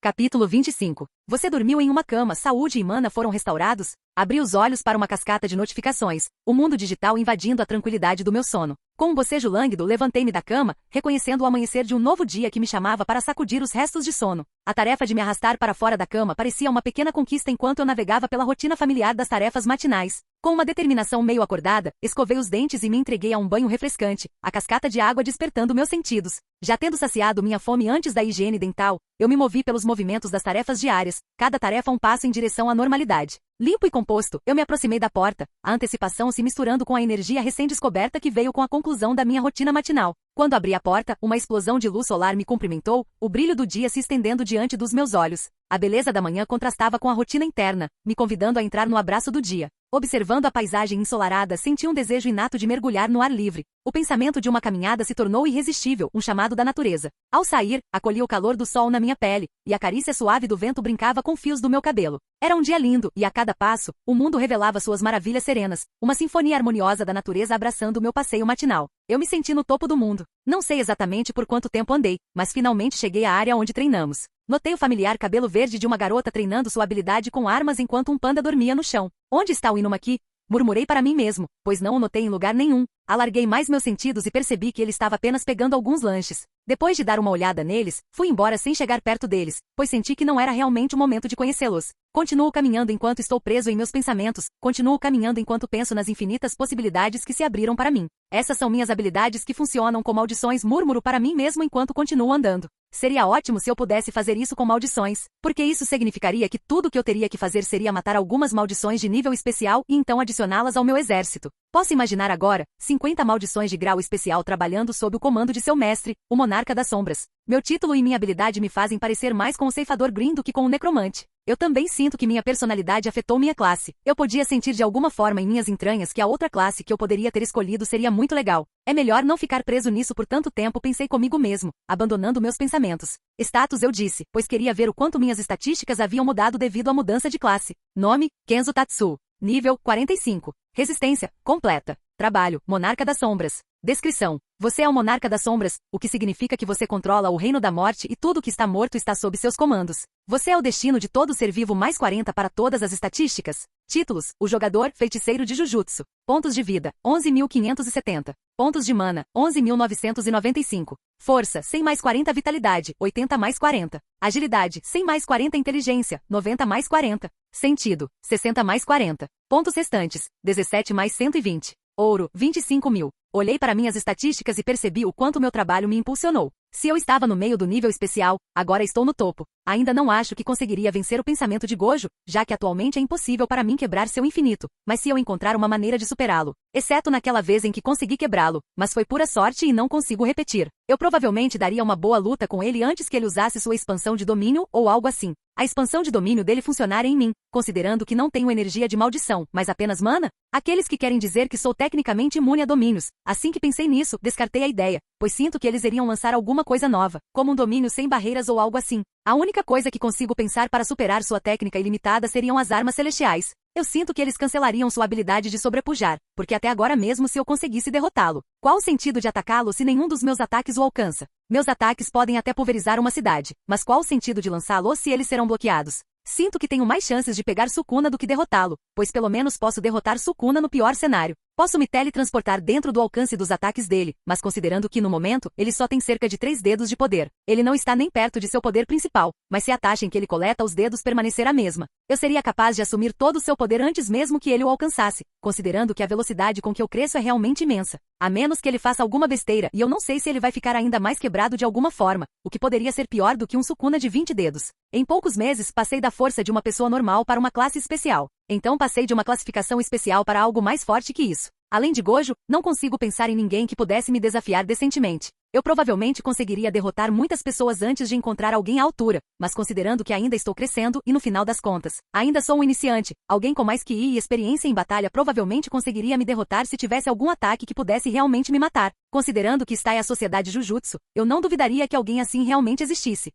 S1: Capítulo 25. Você dormiu em uma cama, saúde e mana foram restaurados? Abri os olhos para uma cascata de notificações, o mundo digital invadindo a tranquilidade do meu sono. Com um bocejo lânguido, levantei-me da cama, reconhecendo o amanhecer de um novo dia que me chamava para sacudir os restos de sono. A tarefa de me arrastar para fora da cama parecia uma pequena conquista enquanto eu navegava pela rotina familiar das tarefas matinais. Com uma determinação meio acordada, escovei os dentes e me entreguei a um banho refrescante, a cascata de água despertando meus sentidos. Já tendo saciado minha fome antes da higiene dental, eu me movi pelos movimentos das tarefas diárias, cada tarefa um passo em direção à normalidade. Limpo e composto, eu me aproximei da porta, a antecipação se misturando com a energia recém-descoberta que veio com a conclusão da minha rotina matinal. Quando abri a porta, uma explosão de luz solar me cumprimentou, o brilho do dia se estendendo diante dos meus olhos. A beleza da manhã contrastava com a rotina interna, me convidando a entrar no abraço do dia. Observando a paisagem ensolarada, senti um desejo inato de mergulhar no ar livre. O pensamento de uma caminhada se tornou irresistível, um chamado da natureza. Ao sair, acolhi o calor do sol na minha pele, e a carícia suave do vento brincava com fios do meu cabelo. Era um dia lindo, e a cada passo, o mundo revelava suas maravilhas serenas, uma sinfonia harmoniosa da natureza abraçando o meu passeio matinal. Eu me senti no topo do mundo. Não sei exatamente por quanto tempo andei, mas finalmente cheguei à área onde treinamos. Notei o familiar cabelo verde de uma garota treinando sua habilidade com armas enquanto um panda dormia no chão. Onde está o Inumaki? Murmurei para mim mesmo, pois não o notei em lugar nenhum. Alarguei mais meus sentidos e percebi que ele estava apenas pegando alguns lanches. Depois de dar uma olhada neles, fui embora sem chegar perto deles, pois senti que não era realmente o momento de conhecê-los. Continuo caminhando enquanto estou preso em meus pensamentos, continuo caminhando enquanto penso nas infinitas possibilidades que se abriram para mim. Essas são minhas habilidades que funcionam como maldições, murmuro para mim mesmo enquanto continuo andando. Seria ótimo se eu pudesse fazer isso com maldições, porque isso significaria que tudo o que eu teria que fazer seria matar algumas maldições de nível especial e então adicioná-las ao meu exército. Posso imaginar agora 50 maldições de grau especial trabalhando sob o comando de seu mestre, o Monarca das Sombras. Meu título e minha habilidade me fazem parecer mais com o ceifador Green do que com o necromante. Eu também sinto que minha personalidade afetou minha classe. Eu podia sentir de alguma forma em minhas entranhas que a outra classe que eu poderia ter escolhido seria muito legal. É melhor não ficar preso nisso por tanto tempo, pensei comigo mesmo, abandonando meus pensamentos. Status eu disse, pois queria ver o quanto minhas estatísticas haviam mudado devido à mudança de classe. Nome, Kenzo Tatsu. Nível, 45. Resistência, completa. Trabalho, Monarca das Sombras. Descrição. Você é o Monarca das Sombras, o que significa que você controla o reino da morte e tudo que está morto está sob seus comandos. Você é o destino de todo ser vivo mais 40 para todas as estatísticas. Títulos, o jogador, feiticeiro de Jujutsu. Pontos de vida, 11.570. Pontos de mana, 11.995. Força, 100 mais 40 vitalidade, 80 mais 40. Agilidade, 100 mais 40 inteligência, 90 mais 40. Sentido, 60 mais 40. Pontos restantes, 17 mais 120. Ouro, 25 mil. Olhei para minhas estatísticas e percebi o quanto meu trabalho me impulsionou. Se eu estava no meio do nível especial, agora estou no topo. Ainda não acho que conseguiria vencer o pensamento de Gojo, já que atualmente é impossível para mim quebrar seu infinito, mas se eu encontrar uma maneira de superá-lo, exceto naquela vez em que consegui quebrá-lo, mas foi pura sorte e não consigo repetir. Eu provavelmente daria uma boa luta com ele antes que ele usasse sua expansão de domínio ou algo assim. A expansão de domínio dele funcionar em mim, considerando que não tenho energia de maldição, mas apenas mana? Aqueles que querem dizer que sou tecnicamente imune a domínios. Assim que pensei nisso, descartei a ideia, pois sinto que eles iriam lançar alguma coisa nova, como um domínio sem barreiras ou algo assim. A única coisa que consigo pensar para superar sua técnica ilimitada seriam as armas celestiais. Eu sinto que eles cancelariam sua habilidade de sobrepujar, porque até agora mesmo se eu conseguisse derrotá-lo, qual o sentido de atacá-lo se nenhum dos meus ataques o alcança? Meus ataques podem até pulverizar uma cidade, mas qual o sentido de lançá-lo se eles serão bloqueados? Sinto que tenho mais chances de pegar Sukuna do que derrotá-lo, pois pelo menos posso derrotar Sukuna no pior cenário. Posso me teletransportar dentro do alcance dos ataques dele, mas considerando que no momento, ele só tem cerca de 3 dedos de poder. Ele não está nem perto de seu poder principal, mas se a taxa em que ele coleta os dedos permanecer a mesma, eu seria capaz de assumir todo o seu poder antes mesmo que ele o alcançasse, considerando que a velocidade com que eu cresço é realmente imensa. A menos que ele faça alguma besteira e eu não sei se ele vai ficar ainda mais quebrado de alguma forma, o que poderia ser pior do que um Sukuna de 20 dedos. Em poucos meses passei da força de uma pessoa normal para uma classe especial. Então passei de uma classificação especial para algo mais forte que isso. Além de Gojo, não consigo pensar em ninguém que pudesse me desafiar decentemente. Eu provavelmente conseguiria derrotar muitas pessoas antes de encontrar alguém à altura, mas considerando que ainda estou crescendo e no final das contas, ainda sou um iniciante, alguém com mais QI e experiência em batalha provavelmente conseguiria me derrotar se tivesse algum ataque que pudesse realmente me matar. Considerando que está a sociedade Jujutsu, eu não duvidaria que alguém assim realmente existisse.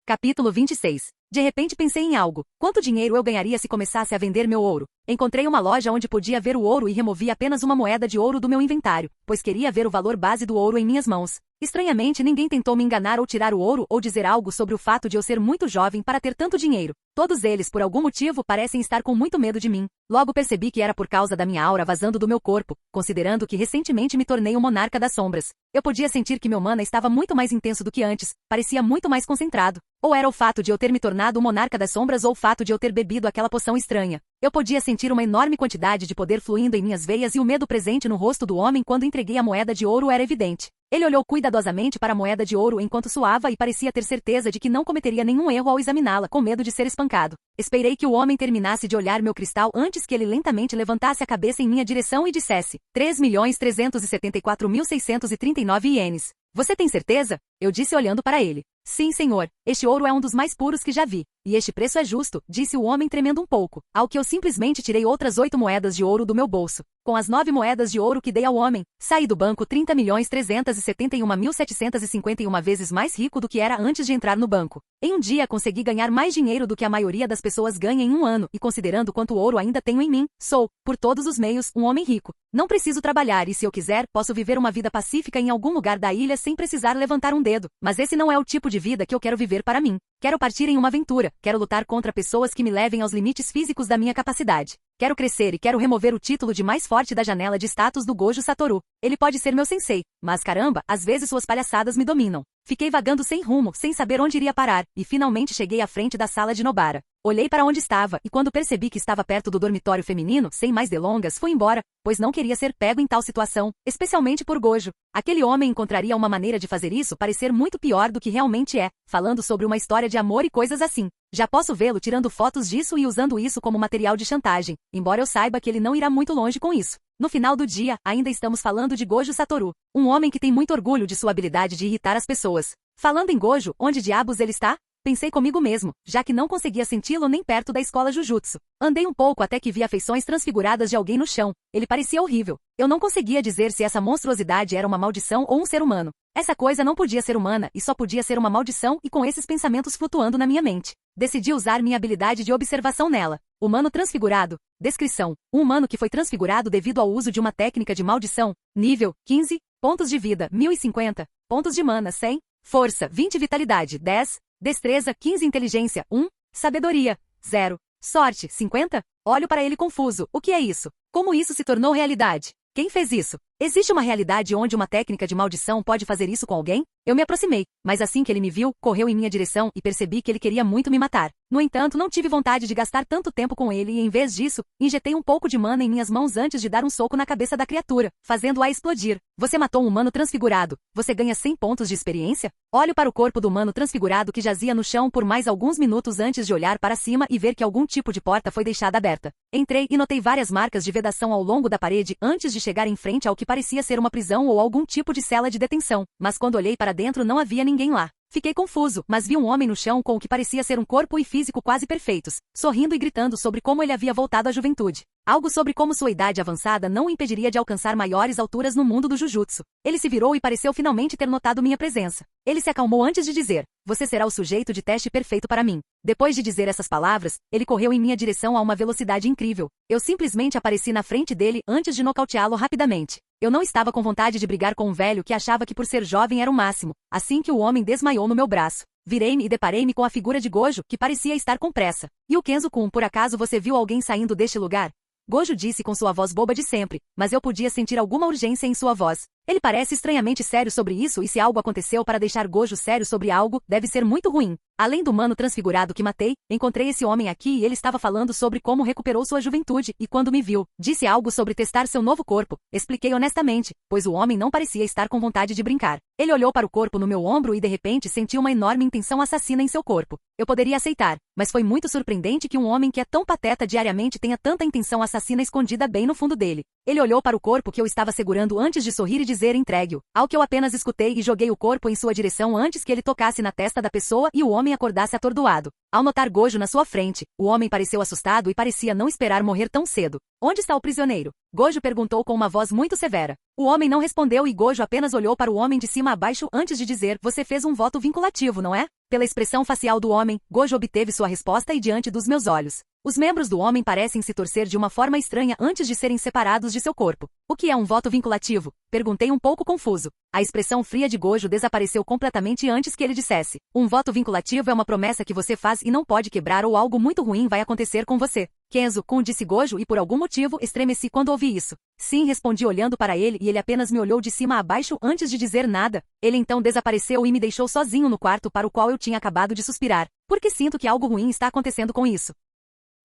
S1: Capítulo 26. De repente pensei em algo. Quanto dinheiro eu ganharia se começasse a vender meu ouro? Encontrei uma loja onde podia ver o ouro e removi apenas uma moeda de ouro do meu inventário, pois queria ver o valor base do ouro em minhas mãos. Estranhamente, ninguém tentou me enganar ou tirar o ouro ou dizer algo sobre o fato de eu ser muito jovem para ter tanto dinheiro. Todos eles, por algum motivo, parecem estar com muito medo de mim. Logo percebi que era por causa da minha aura vazando do meu corpo, considerando que recentemente me tornei um monarca das sombras. Eu podia sentir que meu mana estava muito mais intenso do que antes, parecia muito mais concentrado. Ou era o fato de eu ter me tornado um monarca das sombras ou o fato de eu ter bebido aquela poção estranha. Eu podia sentir uma enorme quantidade de poder fluindo em minhas veias e o medo presente no rosto do homem quando entreguei a moeda de ouro era evidente. Ele olhou cuidadosamente para a moeda de ouro enquanto suava e parecia ter certeza de que não cometeria nenhum erro ao examiná-la, com medo de ser espancado. Esperei que o homem terminasse de olhar meu cristal antes que ele lentamente levantasse a cabeça em minha direção e dissesse: 3.374.639 ienes. Você tem certeza? Eu disse olhando para ele. Sim, senhor. Este ouro é um dos mais puros que já vi. E este preço é justo, disse o homem tremendo um pouco, ao que eu simplesmente tirei outras 8 moedas de ouro do meu bolso. Com as 9 moedas de ouro que dei ao homem, saí do banco 30.371.751 vezes mais rico do que era antes de entrar no banco. Em um dia consegui ganhar mais dinheiro do que a maioria das pessoas ganha em um ano, e considerando quanto ouro ainda tenho em mim, sou, por todos os meios, um homem rico. Não preciso trabalhar e se eu quiser, posso viver uma vida pacífica em algum lugar da ilha sem precisar levantar um dedo. Mas esse não é o tipo de vida que eu quero viver para mim. Quero partir em uma aventura, quero lutar contra pessoas que me levem aos limites físicos da minha capacidade. Quero crescer e quero remover o título de mais forte da janela de status do Gojo Satoru. Ele pode ser meu sensei, mas caramba, às vezes suas palhaçadas me dominam. Fiquei vagando sem rumo, sem saber onde iria parar, e finalmente cheguei à frente da sala de Nobara. Olhei para onde estava, e quando percebi que estava perto do dormitório feminino, sem mais delongas, fui embora, pois não queria ser pego em tal situação, especialmente por Gojo. Aquele homem encontraria uma maneira de fazer isso parecer muito pior do que realmente é, falando sobre uma história de amor e coisas assim. Já posso vê-lo tirando fotos disso e usando isso como material de chantagem, embora eu saiba que ele não irá muito longe com isso. No final do dia, ainda estamos falando de Gojo Satoru, um homem que tem muito orgulho de sua habilidade de irritar as pessoas. Falando em Gojo, onde diabos ele está? Pensei comigo mesmo, já que não conseguia senti-lo nem perto da escola Jujutsu. Andei um pouco até que vi afeições transfiguradas de alguém no chão. Ele parecia horrível. Eu não conseguia dizer se essa monstruosidade era uma maldição ou um ser humano. Essa coisa não podia ser humana e só podia ser uma maldição e com esses pensamentos flutuando na minha mente. Decidi usar minha habilidade de observação nela. Humano transfigurado. Descrição. Um humano que foi transfigurado devido ao uso de uma técnica de maldição. Nível, 15. Pontos de vida, 1050. Pontos de mana, 100. Força, 20. Vitalidade, 10. Destreza, 15. Inteligência, 1. Sabedoria, 0. Sorte, 50. Olho para ele confuso. O que é isso? Como isso se tornou realidade? Quem fez isso? Existe uma realidade onde uma técnica de maldição pode fazer isso com alguém? Eu me aproximei, mas assim que ele me viu, correu em minha direção e percebi que ele queria muito me matar. No entanto, não tive vontade de gastar tanto tempo com ele e, em vez disso, injetei um pouco de mana em minhas mãos antes de dar um soco na cabeça da criatura, fazendo-a explodir. Você matou um humano transfigurado. Você ganha 100 pontos de experiência? Olho para o corpo do humano transfigurado que jazia no chão por mais alguns minutos antes de olhar para cima e ver que algum tipo de porta foi deixada aberta. Entrei e notei várias marcas de vedação ao longo da parede antes de chegar em frente ao que parecia ser uma prisão ou algum tipo de cela de detenção, mas quando olhei para dentro não havia ninguém lá. Fiquei confuso, mas vi um homem no chão com o que parecia ser um corpo e físico quase perfeitos, sorrindo e gritando sobre como ele havia voltado à juventude. Algo sobre como sua idade avançada não o impediria de alcançar maiores alturas no mundo do Jujutsu. Ele se virou e pareceu finalmente ter notado minha presença. Ele se acalmou antes de dizer: "Você será o sujeito de teste perfeito para mim." Depois de dizer essas palavras, ele correu em minha direção a uma velocidade incrível. Eu simplesmente apareci na frente dele antes de nocauteá-lo rapidamente. Eu não estava com vontade de brigar com um velho que achava que por ser jovem era o máximo, assim que o homem desmaiou no meu braço. Virei-me e deparei-me com a figura de Gojo, que parecia estar com pressa. "E o Kenzo-kun, por acaso você viu alguém saindo deste lugar?" Gojo disse com sua voz boba de sempre, mas eu podia sentir alguma urgência em sua voz. Ele parece estranhamente sério sobre isso e se algo aconteceu para deixar Gojo sério sobre algo, deve ser muito ruim. Além do humano transfigurado que matei, encontrei esse homem aqui e ele estava falando sobre como recuperou sua juventude e quando me viu, disse algo sobre testar seu novo corpo. Expliquei honestamente, pois o homem não parecia estar com vontade de brincar. Ele olhou para o corpo no meu ombro e de repente sentiu uma enorme intenção assassina em seu corpo. Eu poderia aceitar, mas foi muito surpreendente que um homem que é tão pateta diariamente tenha tanta intenção assassina escondida bem no fundo dele. Ele olhou para o corpo que eu estava segurando antes de sorrir e dizer entregue-o, ao que eu apenas escutei e joguei o corpo em sua direção antes que ele tocasse na testa da pessoa e o homem acordasse atordoado. Ao notar Gojo na sua frente, o homem pareceu assustado e parecia não esperar morrer tão cedo. "Onde está o prisioneiro?" Gojo perguntou com uma voz muito severa. O homem não respondeu e Gojo apenas olhou para o homem de cima a baixo antes de dizer: "Você fez um voto vinculativo, não é?" Pela expressão facial do homem, Gojo obteve sua resposta e diante dos meus olhos. Os membros do homem parecem se torcer de uma forma estranha antes de serem separados de seu corpo. "O que é um voto vinculativo?" Perguntei um pouco confuso. A expressão fria de Gojo desapareceu completamente antes que ele dissesse: "Um voto vinculativo é uma promessa que você faz e não pode quebrar ou algo muito ruim vai acontecer com você." "Kenzo-kun", disse Gojo e por algum motivo estremeci quando ouvi isso. "Sim", respondi olhando para ele e ele apenas me olhou de cima a baixo antes de dizer nada. Ele então desapareceu e me deixou sozinho no quarto para o qual eu tinha acabado de suspirar, porque sinto que algo ruim está acontecendo com isso.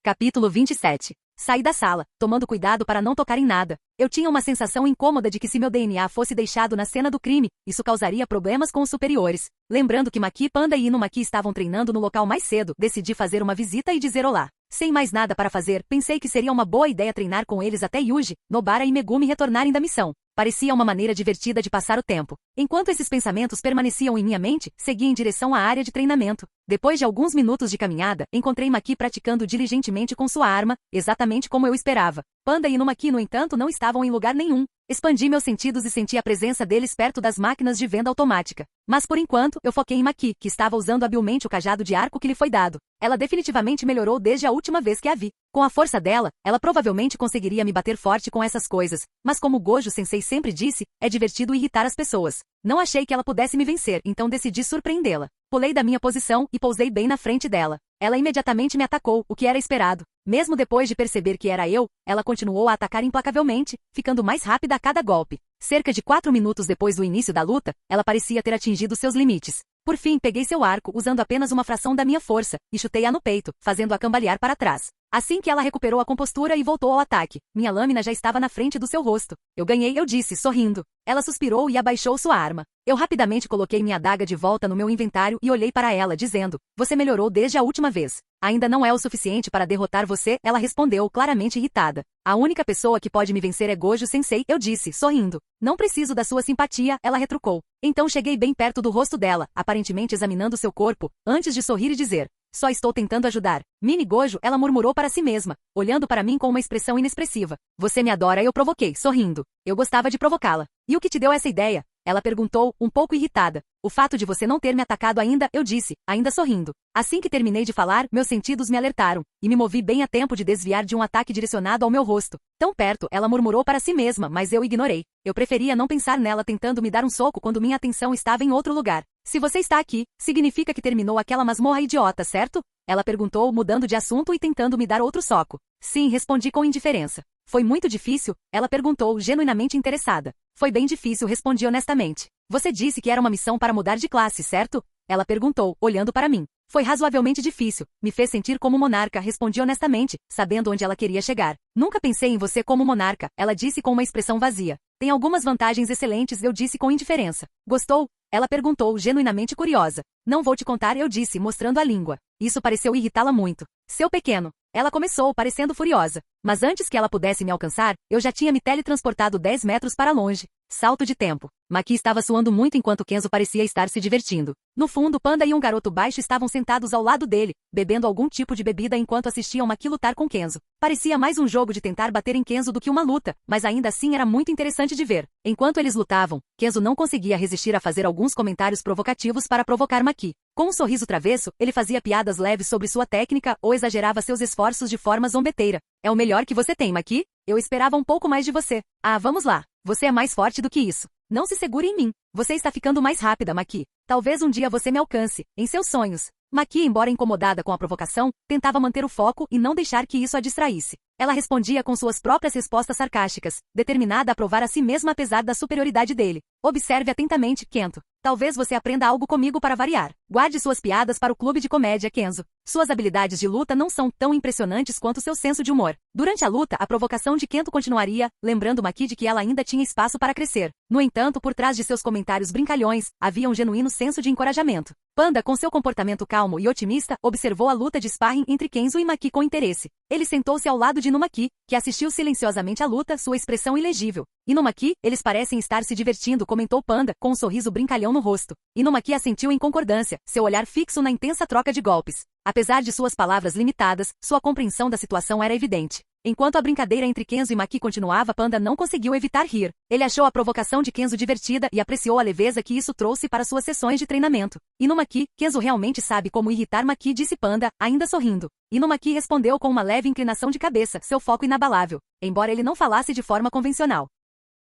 S1: Capítulo 27. Saí da sala, tomando cuidado para não tocar em nada. Eu tinha uma sensação incômoda de que se meu DNA fosse deixado na cena do crime, isso causaria problemas com os superiores. Lembrando que Maki, Panda e Inumaki estavam treinando no local mais cedo, decidi fazer uma visita e dizer olá. Sem mais nada para fazer, pensei que seria uma boa ideia treinar com eles até Yuji, Nobara e Megumi retornarem da missão. Parecia uma maneira divertida de passar o tempo. Enquanto esses pensamentos permaneciam em minha mente, segui em direção à área de treinamento. Depois de alguns minutos de caminhada, encontrei Maki praticando diligentemente com sua arma, exatamente como eu esperava. Panda e Inumaki, no entanto, não estavam em lugar nenhum. Expandi meus sentidos e senti a presença deles perto das máquinas de venda automática. Mas por enquanto, eu foquei em Maki, que estava usando habilmente o cajado de arco que lhe foi dado. Ela definitivamente melhorou desde a última vez que a vi. Com a força dela, ela provavelmente conseguiria me bater forte com essas coisas. Mas como Gojo Sensei sempre disse, é divertido irritar as pessoas. Não achei que ela pudesse me vencer, então decidi surpreendê-la. Pulei da minha posição e pousei bem na frente dela. Ela imediatamente me atacou, o que era esperado. Mesmo depois de perceber que era eu, ela continuou a atacar implacavelmente, ficando mais rápida a cada golpe. Cerca de 4 minutos depois do início da luta, ela parecia ter atingido seus limites. Por fim, peguei seu arco usando apenas uma fração da minha força, e chutei-a no peito, fazendo-a cambalear para trás. Assim que ela recuperou a compostura e voltou ao ataque, minha lâmina já estava na frente do seu rosto. "Eu ganhei", eu disse, sorrindo. Ela suspirou e abaixou sua arma. Eu rapidamente coloquei minha adaga de volta no meu inventário e olhei para ela, dizendo: "Você melhorou desde a última vez." "Ainda não é o suficiente para derrotar você", ela respondeu, claramente irritada. "A única pessoa que pode me vencer é Gojo Sensei", eu disse, sorrindo. "Não preciso da sua simpatia", ela retrucou. Então cheguei bem perto do rosto dela, aparentemente examinando seu corpo, antes de sorrir e dizer: "Só estou tentando ajudar." "Mini Gojo", ela murmurou para si mesma, olhando para mim com uma expressão inexpressiva. "Você me adora", eu provoquei, sorrindo. Eu gostava de provocá-la. "E o que te deu essa ideia?" ela perguntou, um pouco irritada. "O fato de você não ter me atacado ainda", eu disse, ainda sorrindo. Assim que terminei de falar, meus sentidos me alertaram, e me movi bem a tempo de desviar de um ataque direcionado ao meu rosto. "Tão perto", ela murmurou para si mesma, mas eu ignorei. Eu preferia não pensar nela tentando me dar um soco quando minha atenção estava em outro lugar. "Se você está aqui, significa que terminou aquela masmorra idiota, certo?" ela perguntou, mudando de assunto e tentando me dar outro soco. "Sim", respondi com indiferença. "Foi muito difícil?" ela perguntou, genuinamente interessada. "Foi bem difícil", respondi honestamente. Você disse que era uma missão para mudar de classe, certo? Ela perguntou, olhando para mim. Foi razoavelmente difícil. Me fez sentir como monarca, respondi honestamente, sabendo onde ela queria chegar. Nunca pensei em você como monarca, ela disse com uma expressão vazia. Tem algumas vantagens excelentes, eu disse com indiferença. Gostou? Ela perguntou, genuinamente curiosa. Não vou te contar, eu disse, mostrando a língua. Isso pareceu irritá-la muito. Seu pequeno. Ela começou, parecendo furiosa. Mas antes que ela pudesse me alcançar, eu já tinha me teletransportado 10 metros para longe. Salto de tempo. Maki estava suando muito enquanto Kenzo parecia estar se divertindo. No fundo, Panda e um garoto baixo estavam sentados ao lado dele, bebendo algum tipo de bebida enquanto assistiam Maki lutar com Kenzo. Parecia mais um jogo de tentar bater em Kenzo do que uma luta, mas ainda assim era muito interessante de ver. Enquanto eles lutavam, Kenzo não conseguia resistir a fazer alguns comentários provocativos para provocar Maki. Com um sorriso travesso, ele fazia piadas leves sobre sua técnica ou exagerava seus esforços de forma zombeteira. É o melhor que você tem, Maki? Eu esperava um pouco mais de você. Ah, vamos lá. Você é mais forte do que isso. Não se segure em mim. Você está ficando mais rápida, Maki. Talvez um dia você me alcance, em seus sonhos. Maki, embora incomodada com a provocação, tentava manter o foco e não deixar que isso a distraísse. Ela respondia com suas próprias respostas sarcásticas, determinada a provar a si mesma apesar da superioridade dele. Observe atentamente, Kento. Talvez você aprenda algo comigo para variar. Guarde suas piadas para o clube de comédia, Kenzo. Suas habilidades de luta não são tão impressionantes quanto seu senso de humor. Durante a luta, a provocação de Kento continuaria, lembrando Maki de que ela ainda tinha espaço para crescer. No entanto, por trás de seus comentários brincalhões, havia um genuíno senso de encorajamento. Panda, com seu comportamento calmo e otimista, observou a luta de sparring entre Kenzo e Maki com interesse. Ele sentou-se ao lado de Inumaki, que assistiu silenciosamente à luta, sua expressão ilegível. Inumaki, eles parecem estar se divertindo, comentou Panda, com um sorriso brincalhão no rosto. Inumaki assentiu em concordância, seu olhar fixo na intensa troca de golpes. Apesar de suas palavras limitadas, sua compreensão da situação era evidente. Enquanto a brincadeira entre Kenzo e Maki continuava, Panda não conseguiu evitar rir. Ele achou a provocação de Kenzo divertida e apreciou a leveza que isso trouxe para suas sessões de treinamento. Inumaki, Kenzo realmente sabe como irritar Maki, disse Panda, ainda sorrindo. Inumaki respondeu com uma leve inclinação de cabeça, seu foco inabalável, embora ele não falasse de forma convencional.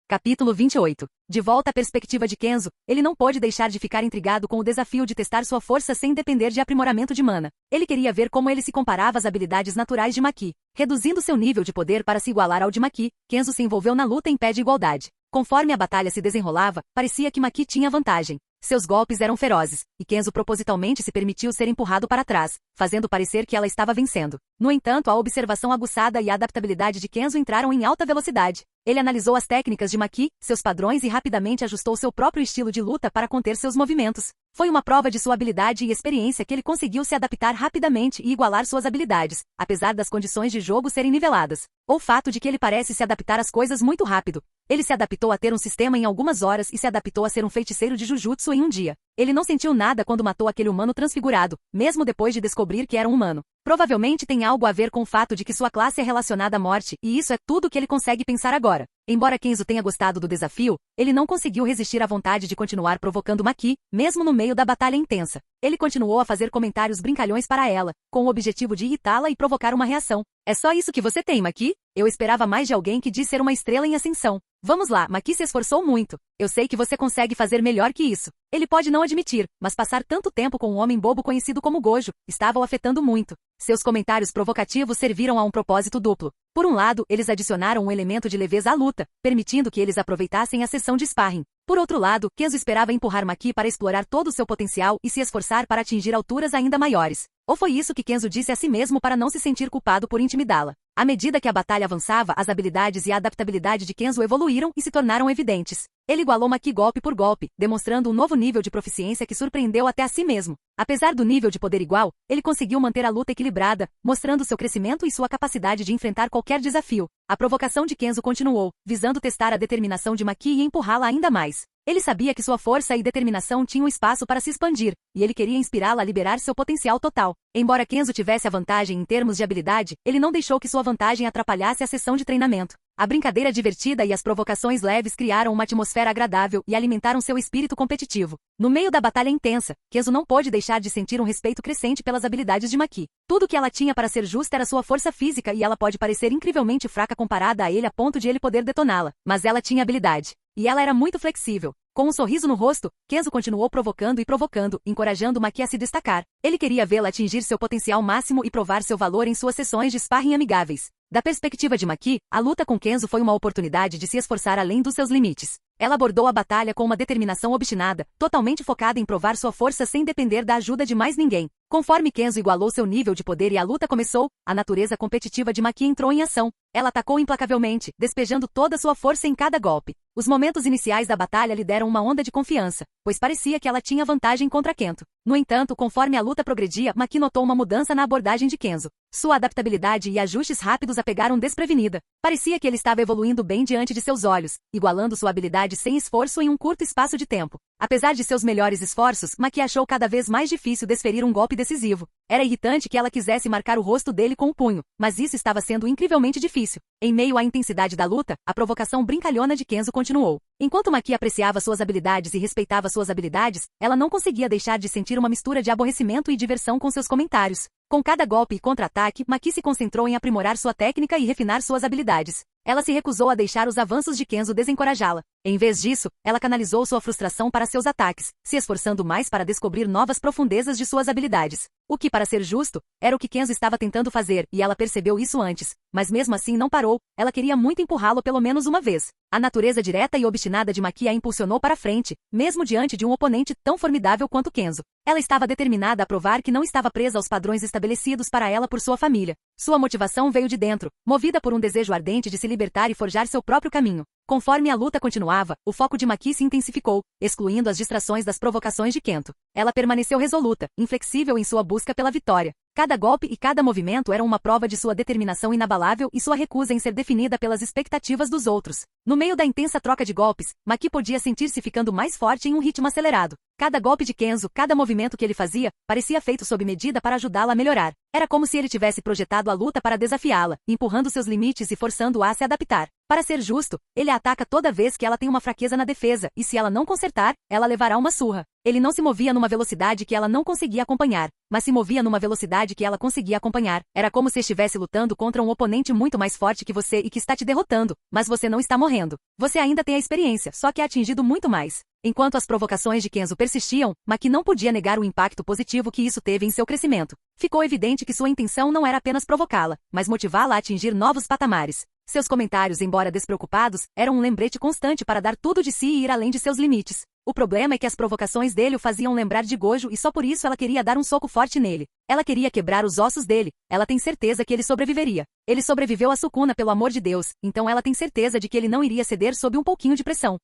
S1: Capítulo 28. De volta à perspectiva de Kenzo, ele não pôde deixar de ficar intrigado com o desafio de testar sua força sem depender de aprimoramento de mana. Ele queria ver como ele se comparava às habilidades naturais de Maki. Reduzindo seu nível de poder para se igualar ao de Maki, Kenzo se envolveu na luta em pé de igualdade. Conforme a batalha se desenrolava, parecia que Maki tinha vantagem. Seus golpes eram ferozes, e Kenzo propositalmente se permitiu ser empurrado para trás, fazendo parecer que ela estava vencendo. No entanto, a observação aguçada e a adaptabilidade de Kenzo entraram em alta velocidade. Ele analisou as técnicas de Maki, seus padrões e rapidamente ajustou seu próprio estilo de luta para conter seus movimentos. Foi uma prova de sua habilidade e experiência que ele conseguiu se adaptar rapidamente e igualar suas habilidades, apesar das condições de jogo serem niveladas. Ou o fato de que ele parece se adaptar às coisas muito rápido. Ele se adaptou a ter um sistema em algumas horas e se adaptou a ser um feiticeiro de Jujutsu em um dia. Ele não sentiu nada quando matou aquele humano transfigurado, mesmo depois de descobrir que era um humano. Provavelmente tem algo a ver com o fato de que sua classe é relacionada à morte, e isso é tudo que ele consegue pensar agora. Embora Kenzo tenha gostado do desafio, ele não conseguiu resistir à vontade de continuar provocando Maki, mesmo no meio da batalha intensa. Ele continuou a fazer comentários brincalhões para ela, com o objetivo de irritá-la e provocar uma reação. É só isso que você tem, Maki? Eu esperava mais de alguém que diz ser uma estrela em ascensão. Vamos lá, Maki se esforçou muito. Eu sei que você consegue fazer melhor que isso. Ele pode não admitir, mas passar tanto tempo com um homem bobo conhecido como Gojo estava o afetando muito. Seus comentários provocativos serviram a um propósito duplo. Por um lado, eles adicionaram um elemento de leveza à luta, permitindo que eles aproveitassem a sessão de sparring. Por outro lado, Kenzo esperava empurrar Maki para explorar todo o seu potencial e se esforçar para atingir alturas ainda maiores. Ou foi isso que Kenzo disse a si mesmo para não se sentir culpado por intimidá-la? À medida que a batalha avançava, as habilidades e a adaptabilidade de Kenzo evoluíram e se tornaram evidentes. Ele igualou Maki golpe por golpe, demonstrando um novo nível de proficiência que surpreendeu até a si mesmo. Apesar do nível de poder igual, ele conseguiu manter a luta equilibrada, mostrando seu crescimento e sua capacidade de enfrentar qualquer desafio. A provocação de Kenzo continuou, visando testar a determinação de Maki e empurrá-la ainda mais. Ele sabia que sua força e determinação tinham espaço para se expandir, e ele queria inspirá-la a liberar seu potencial total. Embora Kenzo tivesse a vantagem em termos de habilidade, ele não deixou que sua vantagem atrapalhasse a sessão de treinamento. A brincadeira divertida e as provocações leves criaram uma atmosfera agradável e alimentaram seu espírito competitivo. No meio da batalha intensa, Kenzo não pôde deixar de sentir um respeito crescente pelas habilidades de Maki. Tudo que ela tinha para ser justa era sua força física e ela pode parecer incrivelmente fraca comparada a ele a ponto de ele poder detoná-la. Mas ela tinha habilidade. E ela era muito flexível. Com um sorriso no rosto, Kenzo continuou provocando e provocando, encorajando Maki a se destacar. Ele queria vê-la atingir seu potencial máximo e provar seu valor em suas sessões de sparring amigáveis. Da perspectiva de Maki, a luta com Kenzo foi uma oportunidade de se esforçar além dos seus limites. Ela abordou a batalha com uma determinação obstinada, totalmente focada em provar sua força sem depender da ajuda de mais ninguém. Conforme Kenzo igualou seu nível de poder e a luta começou, a natureza competitiva de Maki entrou em ação. Ela atacou implacavelmente, despejando toda sua força em cada golpe. Os momentos iniciais da batalha lhe deram uma onda de confiança, pois parecia que ela tinha vantagem contra Kento. No entanto, conforme a luta progredia, Maki notou uma mudança na abordagem de Kenzo. Sua adaptabilidade e ajustes rápidos a pegaram desprevenida. Parecia que ele estava evoluindo bem diante de seus olhos, igualando sua habilidade sem esforço em um curto espaço de tempo. Apesar de seus melhores esforços, Maki achou cada vez mais difícil desferir um golpe decisivo. Era irritante que ela quisesse marcar o rosto dele com o punho, mas isso estava sendo incrivelmente difícil. Em meio à intensidade da luta, a provocação brincalhona de Kenzo continuou. Enquanto Maki apreciava suas habilidades e respeitava suas habilidades, ela não conseguia deixar de sentir uma mistura de aborrecimento e diversão com seus comentários. Com cada golpe e contra-ataque, Maki se concentrou em aprimorar sua técnica e refinar suas habilidades. Ela se recusou a deixar os avanços de Kenzo desencorajá-la. Em vez disso, ela canalizou sua frustração para seus ataques, se esforçando mais para descobrir novas profundezas de suas habilidades. O que, para ser justo, era o que Kenzo estava tentando fazer, e ela percebeu isso antes. Mas mesmo assim não parou, ela queria muito empurrá-lo pelo menos uma vez. A natureza direta e obstinada de Maki a impulsionou para frente, mesmo diante de um oponente tão formidável quanto Kenzo. Ela estava determinada a provar que não estava presa aos padrões estabelecidos para ela por sua família. Sua motivação veio de dentro, movida por um desejo ardente de se libertar e forjar seu próprio caminho. Conforme a luta continuava, o foco de Maki se intensificou, excluindo as distrações das provocações de Kento. Ela permaneceu resoluta, inflexível em sua busca pela vitória. Cada golpe e cada movimento eram uma prova de sua determinação inabalável e sua recusa em ser definida pelas expectativas dos outros. No meio da intensa troca de golpes, Maki podia sentir-se ficando mais forte em um ritmo acelerado. Cada golpe de Kenzo, cada movimento que ele fazia, parecia feito sob medida para ajudá-la a melhorar. Era como se ele tivesse projetado a luta para desafiá-la, empurrando seus limites e forçando-a a se adaptar. Para ser justo, ele a ataca toda vez que ela tem uma fraqueza na defesa, e se ela não consertar, ela levará uma surra. Ele não se movia numa velocidade que ela não conseguia acompanhar, mas se movia numa velocidade que ela conseguia acompanhar. Era como se estivesse lutando contra um oponente muito mais forte que você e que está te derrotando, mas você não está morrendo. Você ainda tem a experiência, só que é atingido muito mais. Enquanto as provocações de Kenzo persistiam, Maki não podia negar o impacto positivo que isso teve em seu crescimento. Ficou evidente que sua intenção não era apenas provocá-la, mas motivá-la a atingir novos patamares. Seus comentários, embora despreocupados, eram um lembrete constante para dar tudo de si e ir além de seus limites. O problema é que as provocações dele o faziam lembrar de Gojo e só por isso ela queria dar um soco forte nele. Ela queria quebrar os ossos dele. Ela tem certeza que ele sobreviveria. Ele sobreviveu a Sukuna pelo amor de Deus, então ela tem certeza de que ele não iria ceder sob um pouquinho de pressão.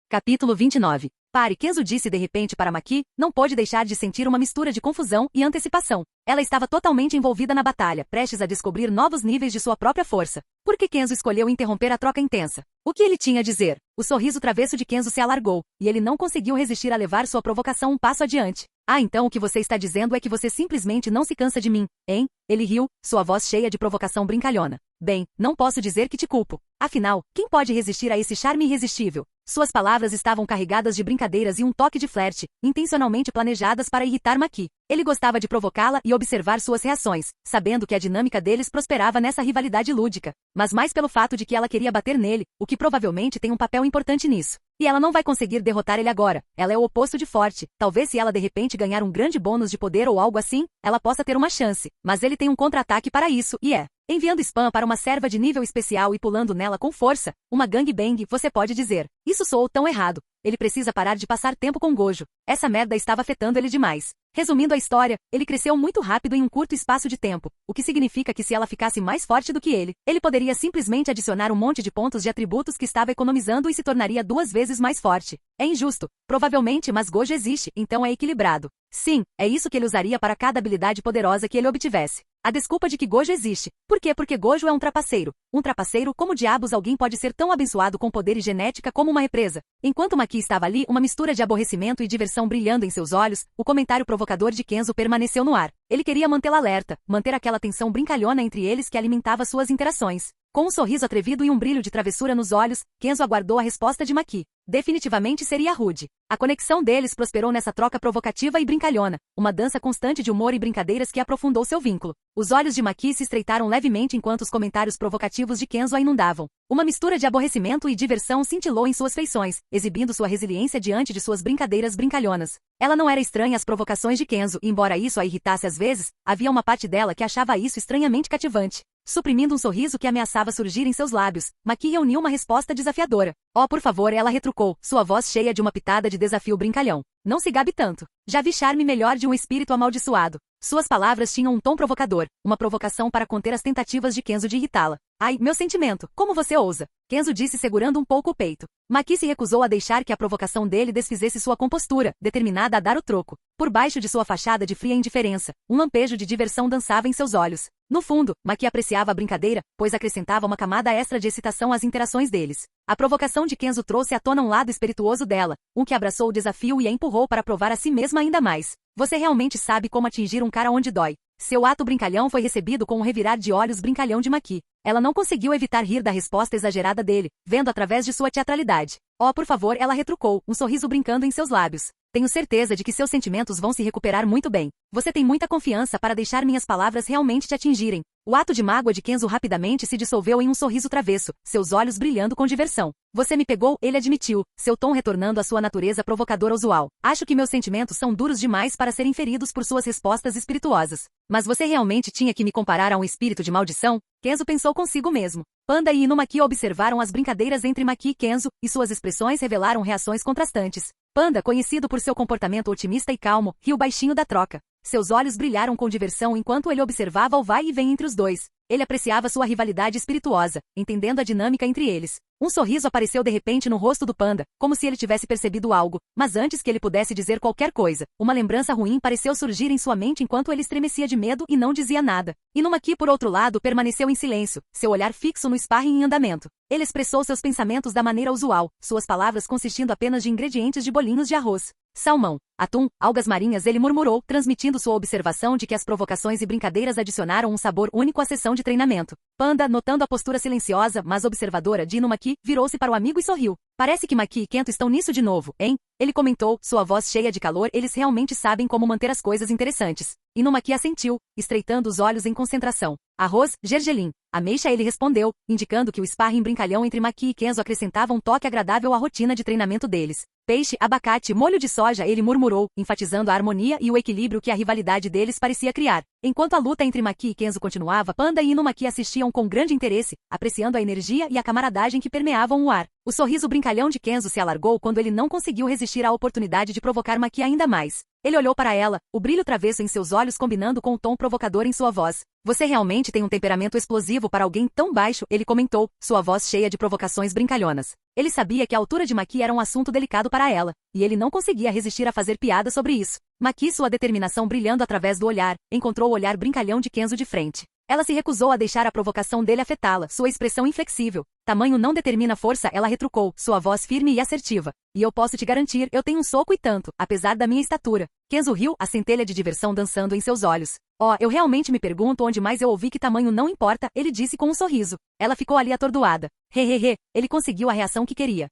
S1: Capítulo 29. Pare, Kenzo disse de repente para Maki, não pôde deixar de sentir uma mistura de confusão e antecipação. Ela estava totalmente envolvida na batalha, prestes a descobrir novos níveis de sua própria força. Por que Kenzo escolheu interromper a troca intensa? O que ele tinha a dizer? O sorriso travesso de Kenzo se alargou, e ele não conseguiu resistir a levar sua provocação um passo adiante. Ah, então o que você está dizendo é que você simplesmente não se cansa de mim, hein? Ele riu, sua voz cheia de provocação brincalhona. Bem, não posso dizer que te culpo. Afinal, quem pode resistir a esse charme irresistível? Suas palavras estavam carregadas de brincadeiras e um toque de flerte, intencionalmente planejadas para irritar Maki. Ele gostava de provocá-la e observar suas reações, sabendo que a dinâmica deles prosperava nessa rivalidade lúdica. Mas mais pelo fato de que ela queria bater nele, o que provavelmente tem um papel importante nisso. E ela não vai conseguir derrotar ele agora. Ela é o oposto de forte. Talvez se ela de repente ganhar um grande bônus de poder ou algo assim, ela possa ter uma chance. Mas ele tem um contra-ataque para isso, e é enviando spam para uma serva de nível especial e pulando nela com força, uma gangbang, você pode dizer. Isso soou tão errado. Ele precisa parar de passar tempo com Gojo. Essa merda estava afetando ele demais. Resumindo a história, ele cresceu muito rápido em um curto espaço de tempo, o que significa que se ela ficasse mais forte do que ele poderia simplesmente adicionar um monte de pontos de atributos que estava economizando e se tornaria 2 vezes mais forte. É injusto, provavelmente, mas Gojo existe, então é equilibrado. Sim, é isso que ele usaria para cada habilidade poderosa que ele obtivesse. A desculpa de que Gojo existe. Por quê? Porque Gojo é um trapaceiro. Um trapaceiro, como diabos alguém pode ser tão abençoado com poder e genética como uma represa? Enquanto Maki estava ali, uma mistura de aborrecimento e diversão brilhando em seus olhos, o comentário provocador de Kenzo permaneceu no ar. Ele queria mantê-la alerta, manter aquela tensão brincalhona entre eles que alimentava suas interações. Com um sorriso atrevido e um brilho de travessura nos olhos, Kenzo aguardou a resposta de Maki. Definitivamente seria rude. A conexão deles prosperou nessa troca provocativa e brincalhona, uma dança constante de humor e brincadeiras que aprofundou seu vínculo. Os olhos de Maki se estreitaram levemente enquanto os comentários provocativos de Kenzo a inundavam. Uma mistura de aborrecimento e diversão cintilou em suas feições, exibindo sua resiliência diante de suas brincadeiras brincalhonas. Ela não era estranha às provocações de Kenzo, e embora isso a irritasse às vezes, havia uma parte dela que achava isso estranhamente cativante. Suprimindo um sorriso que ameaçava surgir em seus lábios, Maki reuniu uma resposta desafiadora. Oh, por favor, ela retrucou, sua voz cheia de uma pitada de desafio brincalhão. Não se gabe tanto. Já vi charme melhor de um espírito amaldiçoado. Suas palavras tinham um tom provocador, uma provocação para conter as tentativas de Kenzo de irritá-la. Ai, meu sentimento, como você ousa? Kenzo disse segurando um pouco o peito. Maki se recusou a deixar que a provocação dele desfizesse sua compostura, determinada a dar o troco. Por baixo de sua fachada de fria indiferença, um lampejo de diversão dançava em seus olhos. No fundo, Maki apreciava a brincadeira, pois acrescentava uma camada extra de excitação às interações deles. A provocação de Kenzo trouxe à tona um lado espirituoso dela, um que abraçou o desafio e a empurrou para provar a si mesma ainda mais. Você realmente sabe como atingir um cara onde dói. Seu ato brincalhão foi recebido com um revirar de olhos brincalhão de Maki. Ela não conseguiu evitar rir da resposta exagerada dele, vendo através de sua teatralidade. Oh, por favor, ela retrucou, um sorriso brincando em seus lábios. Tenho certeza de que seus sentimentos vão se recuperar muito bem. Você tem muita confiança para deixar minhas palavras realmente te atingirem. O ato de mágoa de Kenzo rapidamente se dissolveu em um sorriso travesso, seus olhos brilhando com diversão. Você me pegou, ele admitiu, seu tom retornando à sua natureza provocadora usual. Acho que meus sentimentos são duros demais para serem feridos por suas respostas espirituosas. Mas você realmente tinha que me comparar a um espírito de maldição? Kenzo pensou consigo mesmo. Panda e Inumaki observaram as brincadeiras entre Maki e Kenzo, e suas expressões revelaram reações contrastantes. Panda, conhecido por seu comportamento otimista e calmo, riu baixinho da troca. Seus olhos brilharam com diversão enquanto ele observava o vai e vem entre os dois. Ele apreciava sua rivalidade espirituosa, entendendo a dinâmica entre eles. Um sorriso apareceu de repente no rosto do panda, como se ele tivesse percebido algo, mas antes que ele pudesse dizer qualquer coisa, uma lembrança ruim pareceu surgir em sua mente enquanto ele estremecia de medo e não dizia nada. Inumaki, por outro lado, permaneceu em silêncio, seu olhar fixo no sparring em andamento. Ele expressou seus pensamentos da maneira usual, suas palavras consistindo apenas de ingredientes de bolinhos de arroz. Salmão, atum, algas marinhas, ele murmurou, transmitindo sua observação de que as provocações e brincadeiras adicionaram um sabor único à sessão de treinamento. Panda, notando a postura silenciosa, mas observadora de Inumaki, virou-se para o amigo e sorriu. Parece que Maki e Kento estão nisso de novo, hein? Ele comentou, sua voz cheia de calor, eles realmente sabem como manter as coisas interessantes. Inumaki assentiu, estreitando os olhos em concentração. Arroz, gergelim. Ameixa, ele respondeu, indicando que o sparring brincalhão entre Maki e Kenzo acrescentava um toque agradável à rotina de treinamento deles. Peixe, abacate, molho de soja, ele murmurou, enfatizando a harmonia e o equilíbrio que a rivalidade deles parecia criar. Enquanto a luta entre Maki e Kenzo continuava, Panda e Inumaki assistiam com grande interesse, apreciando a energia e a camaradagem que permeavam o ar. O sorriso brincalhão de Kenzo se alargou quando ele não conseguiu resistir à oportunidade de provocar Maki ainda mais. Ele olhou para ela, o brilho travesso em seus olhos combinando com o tom provocador em sua voz. Você realmente tem um temperamento explosivo para alguém tão baixo, ele comentou, sua voz cheia de provocações brincalhonas. Ele sabia que a altura de Maki era um assunto delicado para ela, e ele não conseguia resistir a fazer piada sobre isso. Maki, sua determinação brilhando através do olhar, encontrou o olhar brincalhão de Kenzo de frente. Ela se recusou a deixar a provocação dele afetá-la, sua expressão inflexível. Tamanho não determina força, ela retrucou, sua voz firme e assertiva. E eu posso te garantir, eu tenho um soco e tanto, apesar da minha estatura. Kenzo riu, a centelha de diversão dançando em seus olhos. Oh, eu realmente me pergunto onde mais eu ouvi que tamanho não importa, ele disse com um sorriso. Ela ficou ali atordoada. Hehehe, ele conseguiu a reação que queria.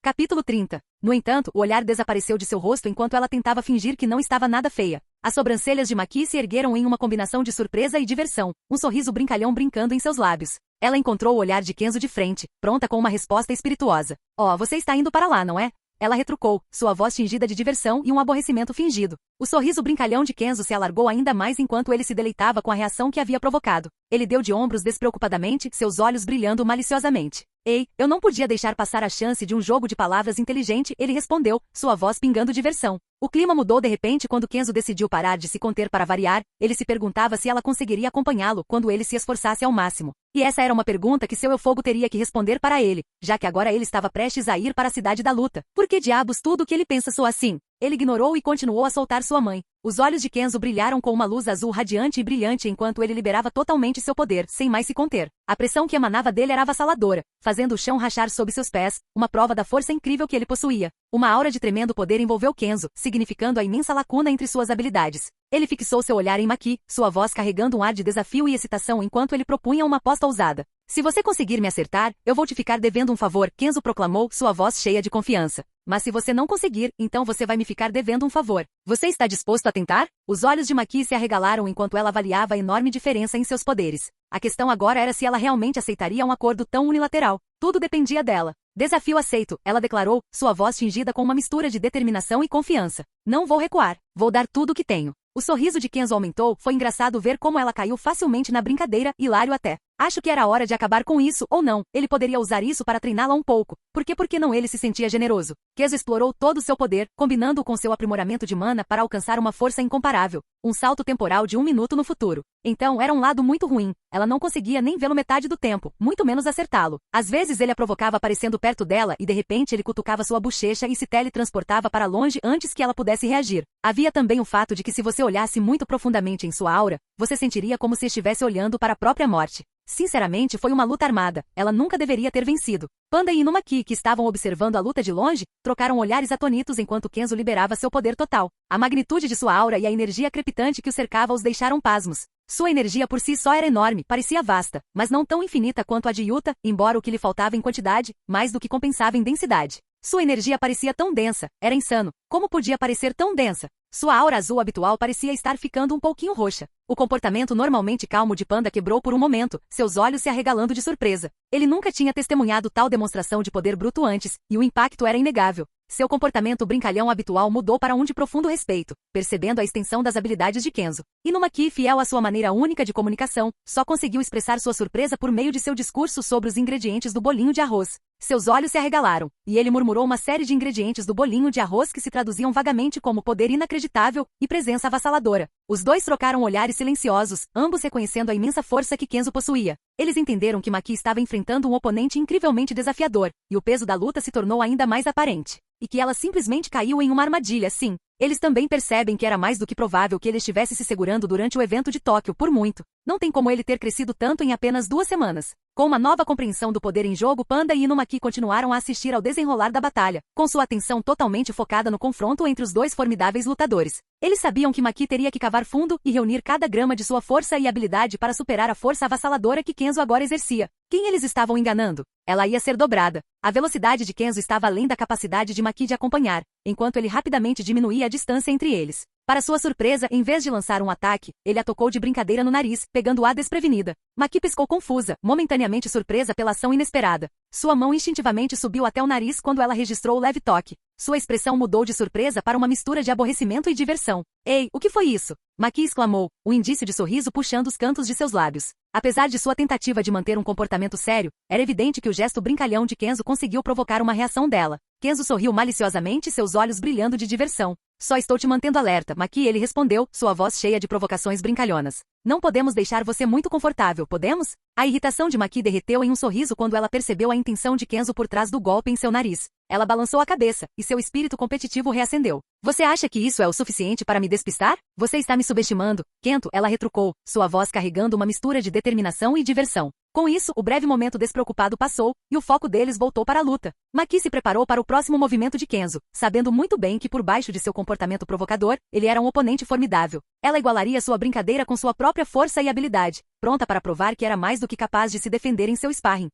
S1: Capítulo 30. No entanto, o olhar desapareceu de seu rosto enquanto ela tentava fingir que não estava nada feia. As sobrancelhas de Maki se ergueram em uma combinação de surpresa e diversão, um sorriso brincalhão brincando em seus lábios. Ela encontrou o olhar de Kenzo de frente, pronta com uma resposta espirituosa. Oh, você está indo para lá, não é? Ela retrucou, sua voz tingida de diversão e um aborrecimento fingido. O sorriso brincalhão de Kenzo se alargou ainda mais enquanto ele se deleitava com a reação que havia provocado. Ele deu de ombros despreocupadamente, seus olhos brilhando maliciosamente. Ei, eu não podia deixar passar a chance de um jogo de palavras inteligente, ele respondeu, sua voz pingando diversão. O clima mudou de repente quando Kenzo decidiu parar de se conter para variar, ele se perguntava se ela conseguiria acompanhá-lo quando ele se esforçasse ao máximo. E essa era uma pergunta que seu eu-fogo teria que responder para ele, já que agora ele estava prestes a ir para a cidade da luta. Por que diabos tudo o que ele pensa soa assim? Ele ignorou e continuou a soltar sua mãe. Os olhos de Kenzo brilharam com uma luz azul radiante e brilhante enquanto ele liberava totalmente seu poder, sem mais se conter. A pressão que emanava dele era avassaladora, fazendo o chão rachar sob seus pés, uma prova da força incrível que ele possuía. Uma aura de tremendo poder envolveu Kenzo, significando a imensa lacuna entre suas habilidades. Ele fixou seu olhar em Maki, sua voz carregando um ar de desafio e excitação enquanto ele propunha uma aposta ousada. Se você conseguir me acertar, eu vou te ficar devendo um favor, Kenzo proclamou, sua voz cheia de confiança. Mas se você não conseguir, então você vai me ficar devendo um favor. Você está disposto a tentar? Os olhos de Maki se arregalaram enquanto ela avaliava a enorme diferença em seus poderes. A questão agora era se ela realmente aceitaria um acordo tão unilateral. Tudo dependia dela. Desafio aceito, ela declarou, sua voz tingida com uma mistura de determinação e confiança. Não vou recuar. Vou dar tudo o que tenho. O sorriso de Kenzo aumentou, foi engraçado ver como ela caiu facilmente na brincadeira, hilário até. Acho que era hora de acabar com isso, ou não, ele poderia usar isso para treiná-la um pouco. Por que não ele se sentia generoso? Kenzo explorou todo o seu poder, combinando-o com seu aprimoramento de mana para alcançar uma força incomparável. Um salto temporal de 1 minuto no futuro. Então era um lado muito ruim. Ela não conseguia nem vê-lo metade do tempo, muito menos acertá-lo. Às vezes ele a provocava aparecendo perto dela e de repente ele cutucava sua bochecha e se teletransportava para longe antes que ela pudesse reagir. Havia também o fato de que se você olhasse muito profundamente em sua aura, você sentiria como se estivesse olhando para a própria morte. Sinceramente, foi uma luta armada. Ela nunca deveria ter vencido. Panda e Inumaki, que estavam observando a luta de longe, trocaram olhares atônitos enquanto Kenzo liberava seu poder total. A magnitude de sua aura e a energia crepitante que o cercava os deixaram pasmos. Sua energia por si só era enorme, parecia vasta, mas não tão infinita quanto a de Yuta, embora o que lhe faltava em quantidade, mais do que compensava em densidade. Sua energia parecia tão densa, era insano. Como podia parecer tão densa? Sua aura azul habitual parecia estar ficando um pouquinho roxa. O comportamento normalmente calmo de Panda quebrou por um momento, seus olhos se arregalando de surpresa. Ele nunca tinha testemunhado tal demonstração de poder bruto antes, e o impacto era inegável. Seu comportamento brincalhão habitual mudou para um de profundo respeito, percebendo a extensão das habilidades de Kenzo. Inumaki, fiel à sua maneira única de comunicação, só conseguiu expressar sua surpresa por meio de seu discurso sobre os ingredientes do bolinho de arroz. Seus olhos se arregalaram, e ele murmurou uma série de ingredientes do bolinho de arroz que se traduziam vagamente como poder inacreditável e presença avassaladora. Os dois trocaram olhares silenciosos, ambos reconhecendo a imensa força que Kenzo possuía. Eles entenderam que Maki estava enfrentando um oponente incrivelmente desafiador, e o peso da luta se tornou ainda mais aparente. E que ela simplesmente caiu em uma armadilha, sim. Eles também percebem que era mais do que provável que ele estivesse se segurando durante o evento de Tóquio por muito. Não tem como ele ter crescido tanto em apenas 2 semanas. Com uma nova compreensão do poder em jogo, Panda e Inumaki continuaram a assistir ao desenrolar da batalha, com sua atenção totalmente focada no confronto entre os dois formidáveis lutadores. Eles sabiam que Maki teria que cavar fundo e reunir cada grama de sua força e habilidade para superar a força avassaladora que Kenzo agora exercia. Quem eles estavam enganando? Ela ia ser dobrada. A velocidade de Kenzo estava além da capacidade de Maki de acompanhar, enquanto ele rapidamente diminuía a distância entre eles. Para sua surpresa, em vez de lançar um ataque, ele a tocou de brincadeira no nariz, pegando-a desprevenida. Maki piscou confusa, momentaneamente surpresa pela ação inesperada. Sua mão instintivamente subiu até o nariz quando ela registrou o leve toque. Sua expressão mudou de surpresa para uma mistura de aborrecimento e diversão. Ei, o que foi isso? Maki exclamou, um indício de sorriso puxando os cantos de seus lábios. Apesar de sua tentativa de manter um comportamento sério, era evidente que o gesto brincalhão de Kenzo conseguiu provocar uma reação dela. Kenzo sorriu maliciosamente, seus olhos brilhando de diversão. Só estou te mantendo alerta, Maki, ele respondeu, sua voz cheia de provocações brincalhonas. Não podemos deixar você muito confortável, podemos? A irritação de Maki derreteu em um sorriso quando ela percebeu a intenção de Kenzo por trás do golpe em seu nariz. Ela balançou a cabeça, e seu espírito competitivo reacendeu. Você acha que isso é o suficiente para me despistar? Você está me subestimando, Kento, ela retrucou, sua voz carregando uma mistura de determinação e diversão. Com isso, o breve momento despreocupado passou, e o foco deles voltou para a luta. Maki se preparou para o próximo movimento de Kenzo, sabendo muito bem que por baixo de seu comportamento provocador, ele era um oponente formidável. Ela igualaria sua brincadeira com sua própria força e habilidade, pronta para provar que era mais do que capaz de se defender em seu sparring.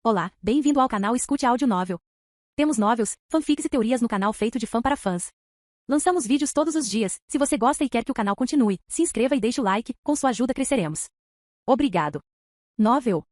S1: Olá, bem-vindo ao canal Escute Áudio Novel. Temos novels, fanfics e teorias no canal feito de fã para fãs. Lançamos vídeos todos os dias. Se você gosta e quer que o canal continue, se inscreva e deixe o like, com sua ajuda cresceremos. Obrigado. Novel.